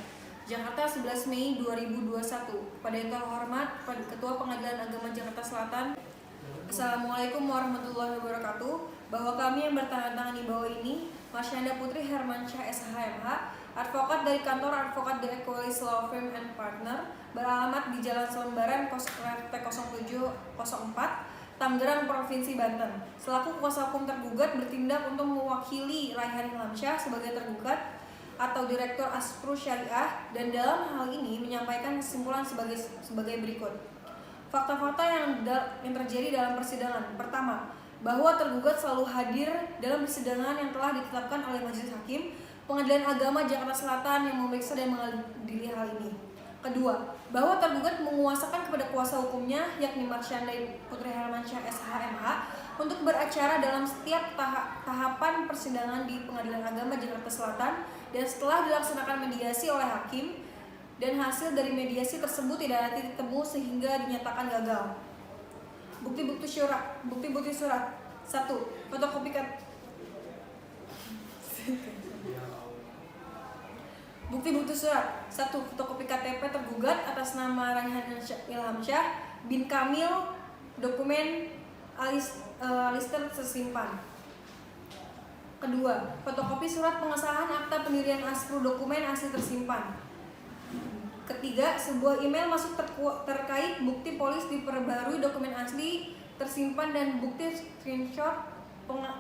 Jakarta 11 Mei 2021. Pada yang terhormat Ketua Pengadilan Agama Jakarta Selatan. Assalamualaikum warahmatullahi wabarakatuh. Bahwa kami yang bertanda tangan di bawah ini, Marsyanda Putri Hermansyah SHMH, advokat dari kantor Advokat The Equalis Law Firm and Partner, beralamat di Jalan Selembaran RT 0704, Tangerang, Provinsi Banten. Selaku kuasa hukum tergugat bertindak untuk mewakili Raihan Ilhamsyah sebagai tergugat atau Direktur Aspro Syariah, dan dalam hal ini menyampaikan kesimpulan sebagai berikut. Fakta-fakta yang terjadi dalam persidangan. Pertama, bahwa tergugat selalu hadir dalam persidangan yang telah ditetapkan oleh Majelis Hakim Pengadilan Agama Jakarta Selatan yang memeriksa dan mengadili hal ini. Kedua, bahwa tergugat menguasakan kepada kuasa hukumnya, yakni Marsyanda Putri Hermansyah SHMH, untuk beracara dalam setiap tahapan persidangan di Pengadilan Agama Jakarta Selatan, dan setelah dilaksanakan mediasi oleh hakim dan hasil dari mediasi tersebut tidak ada titik temu sehingga dinyatakan gagal. Bukti-bukti surat. 1. Fotokopi Bukti-bukti surat. 1. Fotokopi KTP tergugat atas nama Raihan Ilhamsyah bin Kamil, dokumen alister tersimpan. Kedua, fotokopi surat pengesahan akta pendirian Aspro, dokumen asli tersimpan. Ketiga, sebuah email masuk terkait bukti polis diperbarui, dokumen asli tersimpan, dan bukti screenshot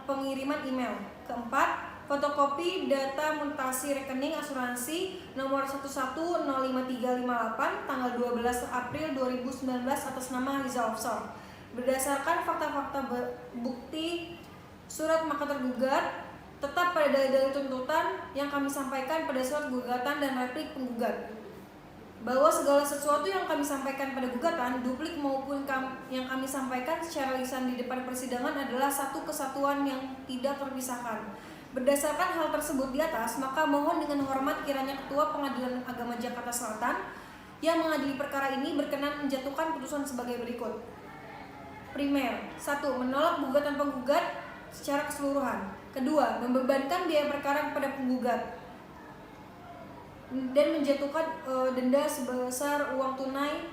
pengiriman email. Keempat, fotokopi data mutasi rekening asuransi nomor 110538 tanggal 12 April 2019 atas nama Rizal Offshore. Berdasarkan fakta-fakta bukti surat, maka tergugat tetap pada dalil-dalil tuntutan yang kami sampaikan pada surat gugatan dan replik penggugat, bahwa segala sesuatu yang kami sampaikan pada gugatan, duplik maupun yang kami sampaikan secara lisan di depan persidangan adalah satu kesatuan yang tidak terpisahkan. Berdasarkan hal tersebut di atas, maka mohon dengan hormat kiranya Ketua Pengadilan Agama Jakarta Selatan yang mengadili perkara ini berkenan menjatuhkan putusan sebagai berikut. Primer, 1. Menolak gugatan penggugat secara keseluruhan. Kedua, membebankan biaya perkara kepada penggugat dan menjatuhkan denda sebesar uang tunai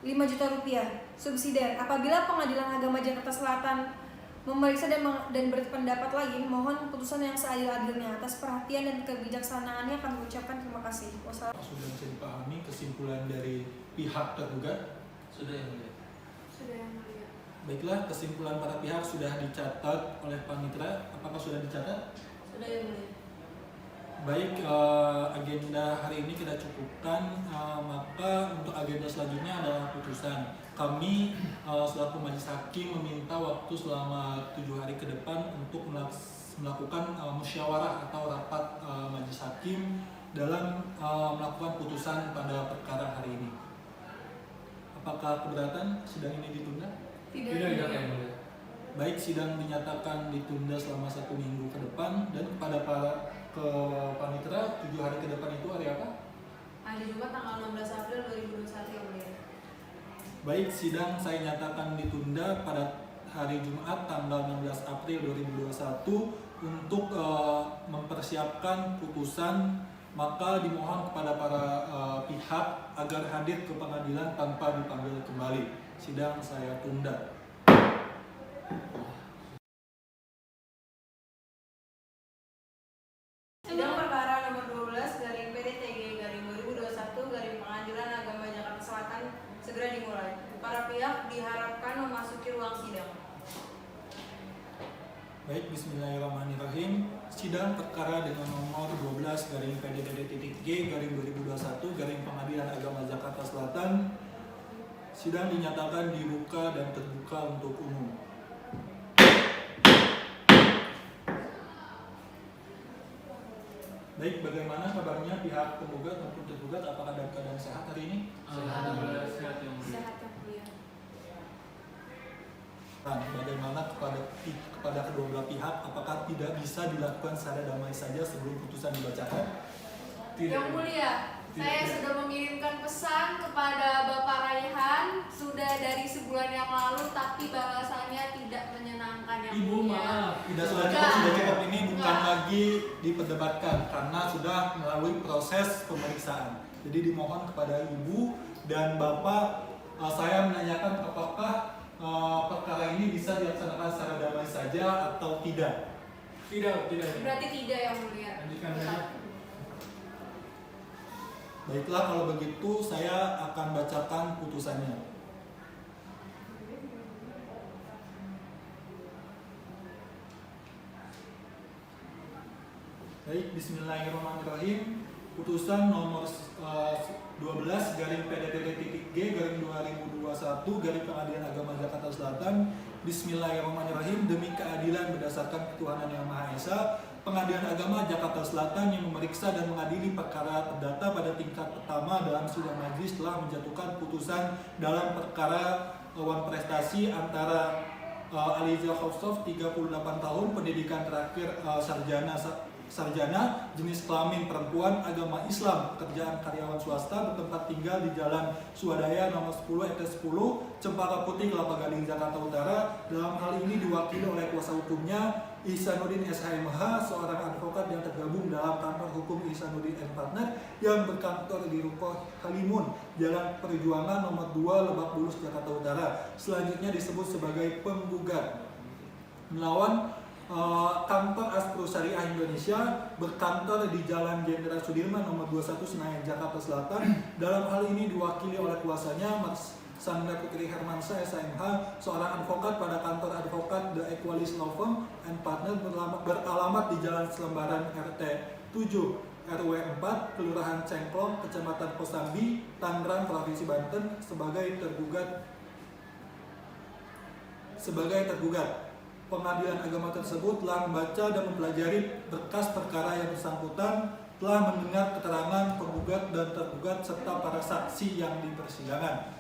5 juta rupiah. Subsidiar, apabila Pengadilan Agama Jakarta Selatan memeriksa dan berpendapat lain, mohon putusan yang seadil-adilnya. Atas perhatian dan kebijaksanaannya kami ucapkan terima kasih. Sudah bisa dipahami kesimpulan dari pihak tergugat? Sudah yang mulia. Sudah yang mulia. Baiklah, kesimpulan para pihak sudah dicatat oleh Panitra. Apakah sudah dicatat? Sudah yang mulia. Baik, agenda hari ini kita cukupkan. Maka untuk agenda selanjutnya adalah putusan. Kami selaku majelis hakim meminta waktu selama 7 hari ke depan untuk melakukan musyawarah atau rapat majelis hakim dalam melakukan putusan pada perkara hari ini. Apakah keberatan sidang ini ditunda? Tidak yang mulia. Baik, sidang dinyatakan ditunda selama 1 minggu ke depan. Dan kepada ke Panitra, 7 hari ke depan itu hari apa? Hari Jumat tanggal 16 April 2021 yang mulia. Baik, sidang saya nyatakan ditunda pada hari Jumat tanggal 16 April 2021 untuk mempersiapkan putusan. Maka dimohon kepada para pihak agar hadir ke pengadilan tanpa dipanggil kembali. Sidang saya tunda. Sidang perkara nomor 12 garing PDTG garing 2021 garing Pengadilan Agama Jakarta Selatan segera dimulai. Para pihak diharapkan memasuki ruang sidang. Baik, bismillahirrahmanirrahim. Sidang perkara dengan nomor 12 garing PDTG garing 2021 garing Pengadilan Agama Jakarta Selatan. Sidang dinyatakan dibuka dan terbuka untuk umum. Baik, bagaimana kabarnya pihak penggugat maupun tergugat? Apakah dalam keadaan sehat hari ini? Alhamdulillah sehat yang mulia. Sehat yang mulia. Bagaimana kepada kedua belah pihak? Apakah tidak bisa dilakukan secara damai saja sebelum putusan dibacakan? Yang mulia, saya sudah mengirimkan pesan kepada Bapak Raihan sudah dari sebulan yang lalu, tapi balasannya tidak menyenangkan. dipertimbangkan ya. Ibu Bu, ya. maaf, sudah cukup ini bukan lagi diperdebatkan karena sudah melalui proses pemeriksaan. Jadi dimohon kepada Ibu dan Bapak, saya menanyakan apakah perkara ini bisa dilaksanakan secara damai saja atau tidak? Tidak. Berarti tidak yang mulia. Lanjutkan saja. Baiklah, kalau begitu saya akan bacakan putusannya. Baik, bismillahirrahmanirrahim. Putusan nomor 12 garing PDTT.G garing 2021 garing Pengadilan Agama Jakarta Selatan. Bismillahirrahmanirrahim. Demi keadilan berdasarkan ketuhanan yang Maha Esa, Pengadilan Agama Jakarta Selatan yang memeriksa dan mengadili perkara terdata pada tingkat pertama dalam sidang majelis telah menjatuhkan putusan dalam perkara wan prestasi antara Aliza Khofsof 38 tahun, pendidikan terakhir sarjana, jenis kelamin perempuan, agama Islam, pekerjaan karyawan swasta, bertempat tinggal di Jalan Swadaya nomor 10 RT 10, Cempaka Putih, Kelapa Gading, Jakarta Utara. Dalam hal ini diwakili oleh kuasa hukumnya Ihsanuddin SHMH, seorang advokat yang tergabung dalam kantor hukum Ihsanuddin & Partner yang berkantor di Ruko Halimun, Jalan Perjuangan nomor 2, Lebak Bulus, Jakarta Utara. Selanjutnya disebut sebagai penggugat. Melawan kantor Aspro Syariah Indonesia berkantor di Jalan Jenderal Sudirman nomor 21 Senayan, Jakarta Selatan. Dalam hal ini diwakili oleh kuasanya Mas Sandra Putri Hermansyah SHMH, seorang advokat pada kantor advokat The Equalis Law Firm and Partner beralamat di Jalan Selembaran RT 7 RW 4 Kelurahan Cengklong, Kecamatan Kosambi, Tangerang, Provinsi Banten sebagai tergugat. Pengadilan agama tersebut telah membaca dan mempelajari berkas perkara yang bersangkutan, telah mendengar keterangan penggugat dan tergugat serta para saksi yang di persidangan.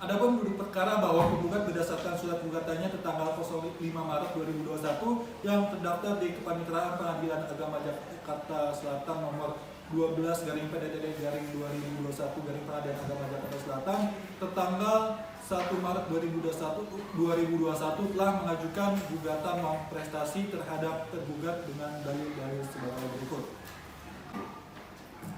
Adapun duduk perkara bahwa penggugat berdasarkan surat gugatannya tertanggal 05 Maret 2021 yang terdaftar di Kepanitraan Pengadilan Agama Jakarta Selatan nomor 12 garing PDTT garing 2021 garing Pengadilan Agama Jakarta Selatan tertanggal 1 Maret 2021 telah mengajukan gugatan non prestasi terhadap tergugat dengan dalil-dalil sebagai berikut.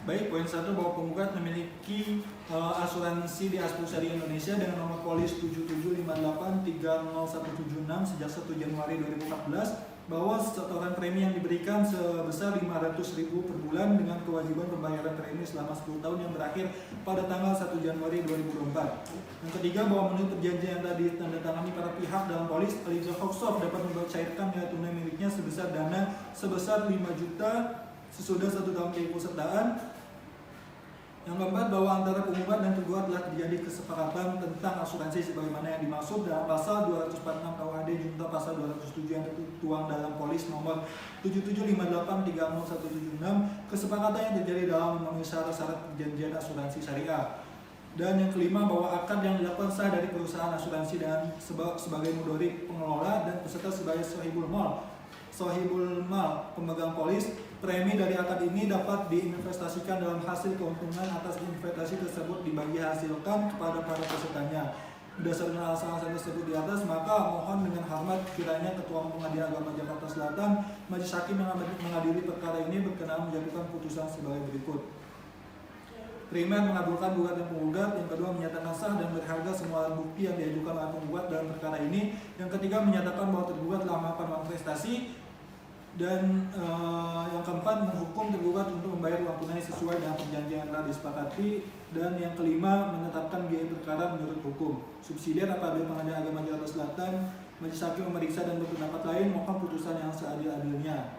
Baik, poin 1 bahwa penggugat memiliki asuransi di Aspro Syariah Indonesia dengan nomor polis 7758300176 sejak 1 Januari 2014, bahwa setoran premi yang diberikan sebesar 500.000 per bulan dengan kewajiban pembayaran premi selama 10 tahun yang berakhir pada tanggal 1 Januari 2024. Yang ketiga, bahwa menurut perjanjian yang telah ditandatangani para pihak dalam polis, Aliza Khofsof dapat mencairkan nilai tunai miliknya sebesar 5 juta sesudah 1 tahun keikutsertaan. Yang keempat, bahwa antara penggugat dan tergugat telah terjadi kesepakatan tentang asuransi sebagaimana yang dimaksud dalam pasal 246 KUHD junto pasal 207 yang tertuang dalam polis nomor 7758300176, kesepakatan yang terjadi dalam memenuhi syarat-syarat perjanjian asuransi syariah. Dan yang kelima, bahwa akad yang dilakukan sah dari perusahaan asuransi dan sebagai mudhari pengelola dan peserta sebagai sohibul mal pemegang polis. Premi dari akad ini dapat diinvestasikan dalam hasil keuntungan atas investasi tersebut dibagi hasilkan kepada para pesertanya. Berdasarkan alasan-alasan tersebut di atas, maka mohon dengan hormat kiranya Ketua Pengadilan Agama Jakarta Selatan, Majelis Hakim yang mengadili perkara ini berkenan menjatuhkan putusan sebagai berikut. Primer, mengabulkan gugatan penggugat. Yang kedua, menyatakan sah dan berharga semua alat bukti yang diajukan oleh penggugat dalam perkara ini. Yang ketiga, menyatakan bahwa tergugat telah melakukan prestasi. Dan yang keempat, menghukum tergugat untuk membayar uang tunai sesuai dengan perjanjian yang telah disepakati. Dan yang kelima, menetapkan biaya perkara menurut hukum. Subsidiar, apabila Pengadilan Agama Jakarta Selatan, Majelis Hakim memeriksa dan berpendapat lain, mohon putusan yang seadil-adilnya.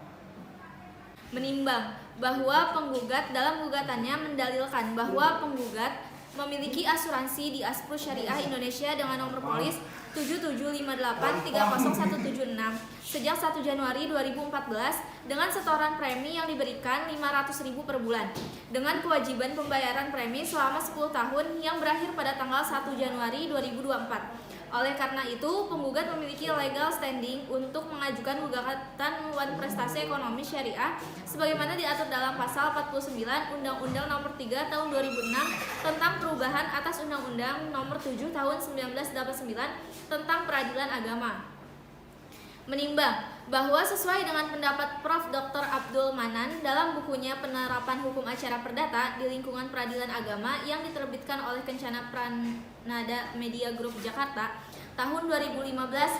Menimbang bahwa penggugat dalam gugatannya mendalilkan bahwa penggugat memiliki asuransi di Aspro Syariah Indonesia dengan nomor polis 7758300176 sejak 1 Januari 2014 dengan setoran premi yang diberikan 500.000 per bulan dengan kewajiban pembayaran premi selama 10 tahun yang berakhir pada tanggal 1 Januari 2024. Oleh karena itu, penggugat memiliki legal standing untuk mengajukan gugatan wan prestasi ekonomi syariah sebagaimana diatur dalam pasal 49 Undang-Undang Nomor 3 Tahun 2006 tentang perubahan atas Undang-Undang Nomor 7 Tahun 1989 tentang peradilan agama. Menimbang bahwa sesuai dengan pendapat Prof. Dr. Abdul Manan dalam bukunya Penerapan Hukum Acara Perdata di Lingkungan Peradilan Agama yang diterbitkan oleh Kencana Pranada Media Group Jakarta tahun 2015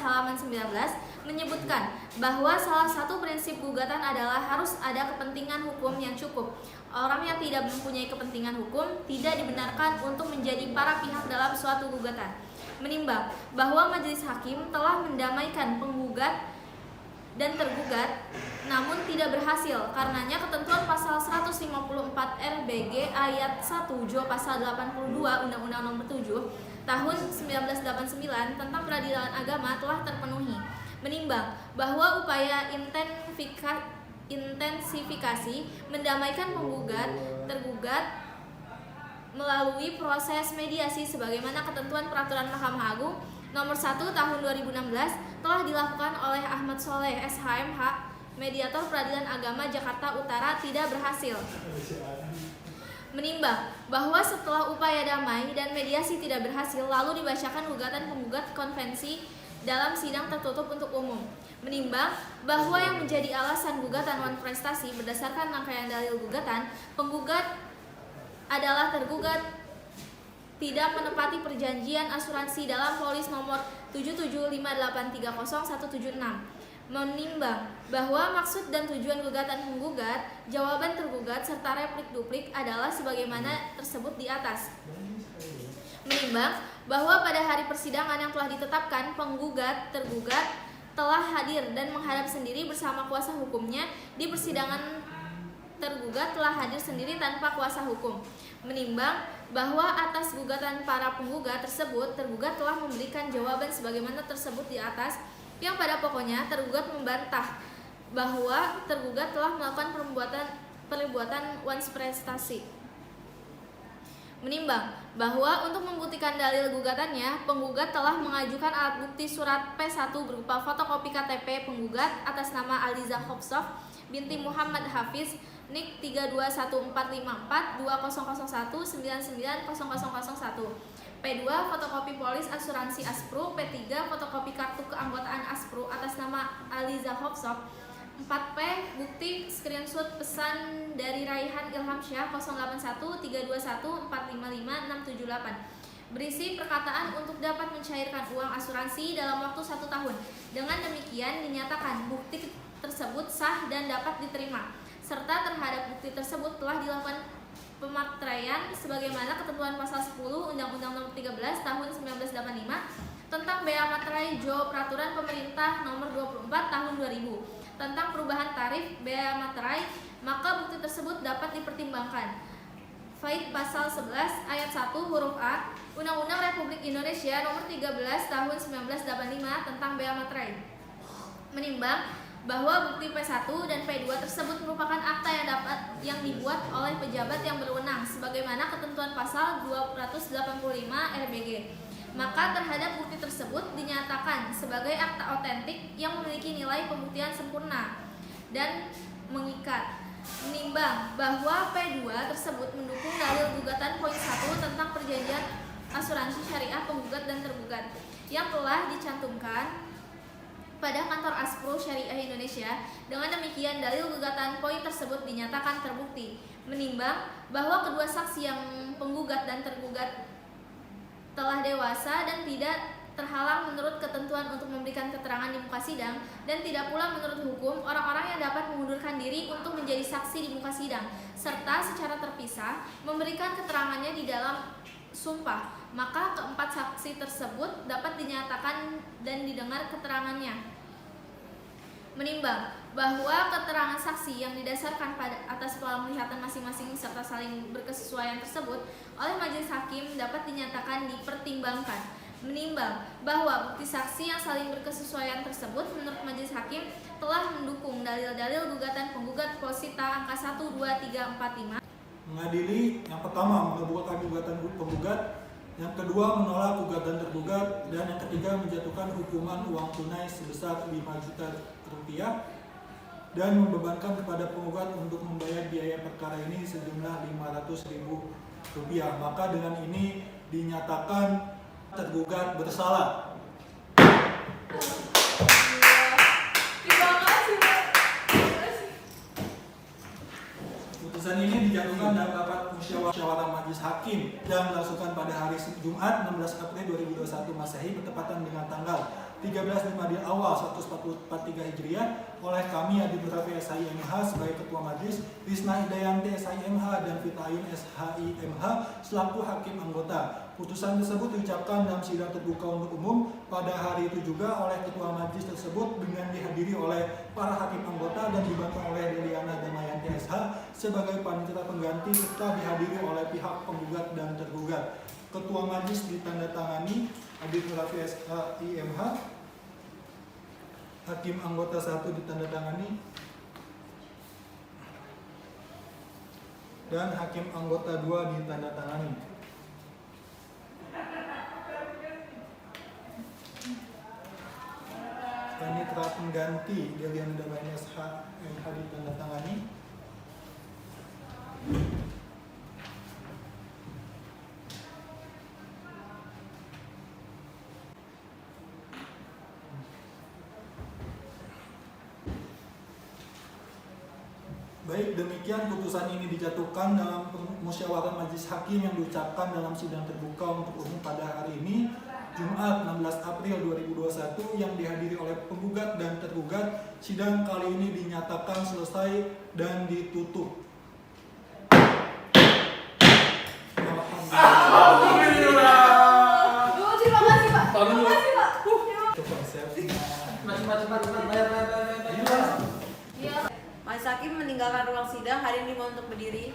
halaman 19 menyebutkan bahwa salah satu prinsip gugatan adalah harus ada kepentingan hukum yang cukup. Orang yang tidak mempunyai kepentingan hukum tidak dibenarkan untuk menjadi para pihak dalam suatu gugatan. Menimbang bahwa majelis hakim telah mendamaikan penggugat dan tergugat namun tidak berhasil karenanya ketentuan pasal 154 RBG ayat 1 Jo pasal 82 Undang-Undang Nomor 7 Tahun 1989 tentang peradilan agama telah terpenuhi. Menimbang bahwa upaya intensifikasi mendamaikan penggugat tergugat melalui proses mediasi sebagaimana ketentuan peraturan Mahkamah Agung Nomor 1 Tahun 2016 telah dilakukan oleh Ahmad Soleh SHMH, mediator peradilan agama Jakarta Utara tidak berhasil. Menimbang bahwa setelah upaya damai dan mediasi tidak berhasil lalu dibacakan gugatan penggugat konvensi dalam sidang tertutup untuk umum. Menimbang bahwa yang menjadi alasan gugatan wan prestasi berdasarkan rangkaian dalil gugatan, penggugat adalah tergugat tidak menepati perjanjian asuransi dalam polis nomor 775830176. Menimbang bahwa maksud dan tujuan gugatan penggugat, jawaban tergugat serta replik duplik adalah sebagaimana tersebut di atas. Menimbang bahwa pada hari persidangan yang telah ditetapkan penggugat tergugat telah hadir dan menghadap sendiri bersama kuasa hukumnya. Di persidangan tergugat telah hadir sendiri tanpa kuasa hukum. Menimbang bahwa atas gugatan para penggugat tersebut, tergugat telah memberikan jawaban sebagaimana tersebut di atas, yang pada pokoknya tergugat membantah bahwa tergugat telah melakukan perbuatan wan prestasi. Menimbang bahwa untuk membuktikan dalil gugatannya, penggugat telah mengajukan alat bukti surat P1 berupa fotokopi KTP penggugat atas nama Aliza Hopsov binti Muhammad Hafiz, NIK 3214542001990001. P2 fotokopi polis asuransi Aspro. P3 fotokopi kartu keanggotaan Aspro atas nama Aliza Hopsov. 4P bukti screenshot pesan dari Raihan Ilhamsyah 081321455678 berisi perkataan untuk dapat mencairkan uang asuransi dalam waktu 1 tahun. Dengan demikian dinyatakan bukti tersebut sah dan dapat diterima, serta terhadap bukti tersebut telah dilakukan pematraian sebagaimana ketentuan pasal 10 Undang-Undang Nomor 13 Tahun 1985 tentang bea materai Jo Peraturan Pemerintah Nomor 24 Tahun 2000 tentang perubahan tarif bea materai, maka bukti tersebut dapat dipertimbangkan. Faid pasal 11 ayat 1 huruf A Undang-Undang Republik Indonesia Nomor 13 Tahun 1985 tentang bea materai. Menimbang bahwa bukti P1 dan P2 tersebut merupakan akta yang dibuat oleh pejabat yang berwenang sebagaimana ketentuan pasal 285 RBG. Maka terhadap bukti tersebut dinyatakan sebagai akta otentik yang memiliki nilai pembuktian sempurna dan mengikat. Menimbang bahwa P2 tersebut mendukung dalil gugatan poin 1 tentang perjanjian asuransi syariah penggugat dan tergugat yang telah dicantumkan pada kantor Aspro Syariah Indonesia. Dengan demikian dalil gugatan poin tersebut dinyatakan terbukti. Menimbang bahwa kedua saksi yang penggugat dan tergugat telah dewasa dan tidak terhalang menurut ketentuan untuk memberikan keterangan di muka sidang, dan tidak pula menurut hukum orang-orang yang dapat mengundurkan diri untuk menjadi saksi di muka sidang serta secara terpisah memberikan keterangannya di dalam sumpah, maka keempat saksi tersebut dapat dinyatakan dan didengar keterangannya. Menimbang bahwa keterangan saksi yang didasarkan pada atas penglihatan masing-masing serta saling berkesesuaian tersebut oleh majelis hakim dapat dinyatakan dipertimbangkan. Menimbang bahwa bukti saksi yang saling berkesesuaian tersebut menurut majelis hakim telah mendukung dalil-dalil gugatan penggugat Posita angka 12345. Mengadili yang pertama, mengabulkan gugatan penggugat Yang kedua, menolak gugatan tergugat. Dan yang ketiga, menjatuhkan hukuman uang tunai sebesar 5 juta rupiah dan membebankan kepada penggugat untuk membayar biaya perkara ini sejumlah 500.000 rupiah. Maka dengan ini dinyatakan tergugat bersalah. Putusan ini dijatuhkan dalam rapat musyawarah majelis hakim yang dilangsungkan pada hari Jumat 16 April 2021 Masehi bertepatan dengan tanggal 13 Jumadil Awal 1443 Hijriah oleh kami Adi Nurafi SHIMH sebagai Ketua Majelis, Risna Hidayanti SHIMH dan Vita Ayun SHIMH selaku hakim anggota. Putusan tersebut diucapkan dalam sidang terbuka untuk umum pada hari itu juga oleh Ketua Majelis tersebut dengan dihadiri oleh para hakim anggota dan dibantu oleh Deliana Damayanti SH sebagai panitia pengganti serta dihadiri oleh pihak penggugat dan tergugat. Ketua Majelis ditandatangani Adi Nurafi SHIMH, hakim anggota 1 ditandatangani, dan hakim anggota 2 ditandatangani. Panitera pengganti Deliana Damayanti SHIMH ditandatangani. Baik, demikian putusan ini dijatuhkan dalam musyawarah majelis hakim yang diucapkan dalam sidang terbuka untuk umum pada hari ini, Jumat 16 April 2021 yang dihadiri oleh penggugat dan tergugat. Sidang kali ini dinyatakan selesai dan ditutup. Alhamdulillah. Terima kasih Pak. Terima kasih Pak. Itu konsepnya. Majelis hakim meninggalkan ruang sidang. Hadirin diminta untuk berdiri.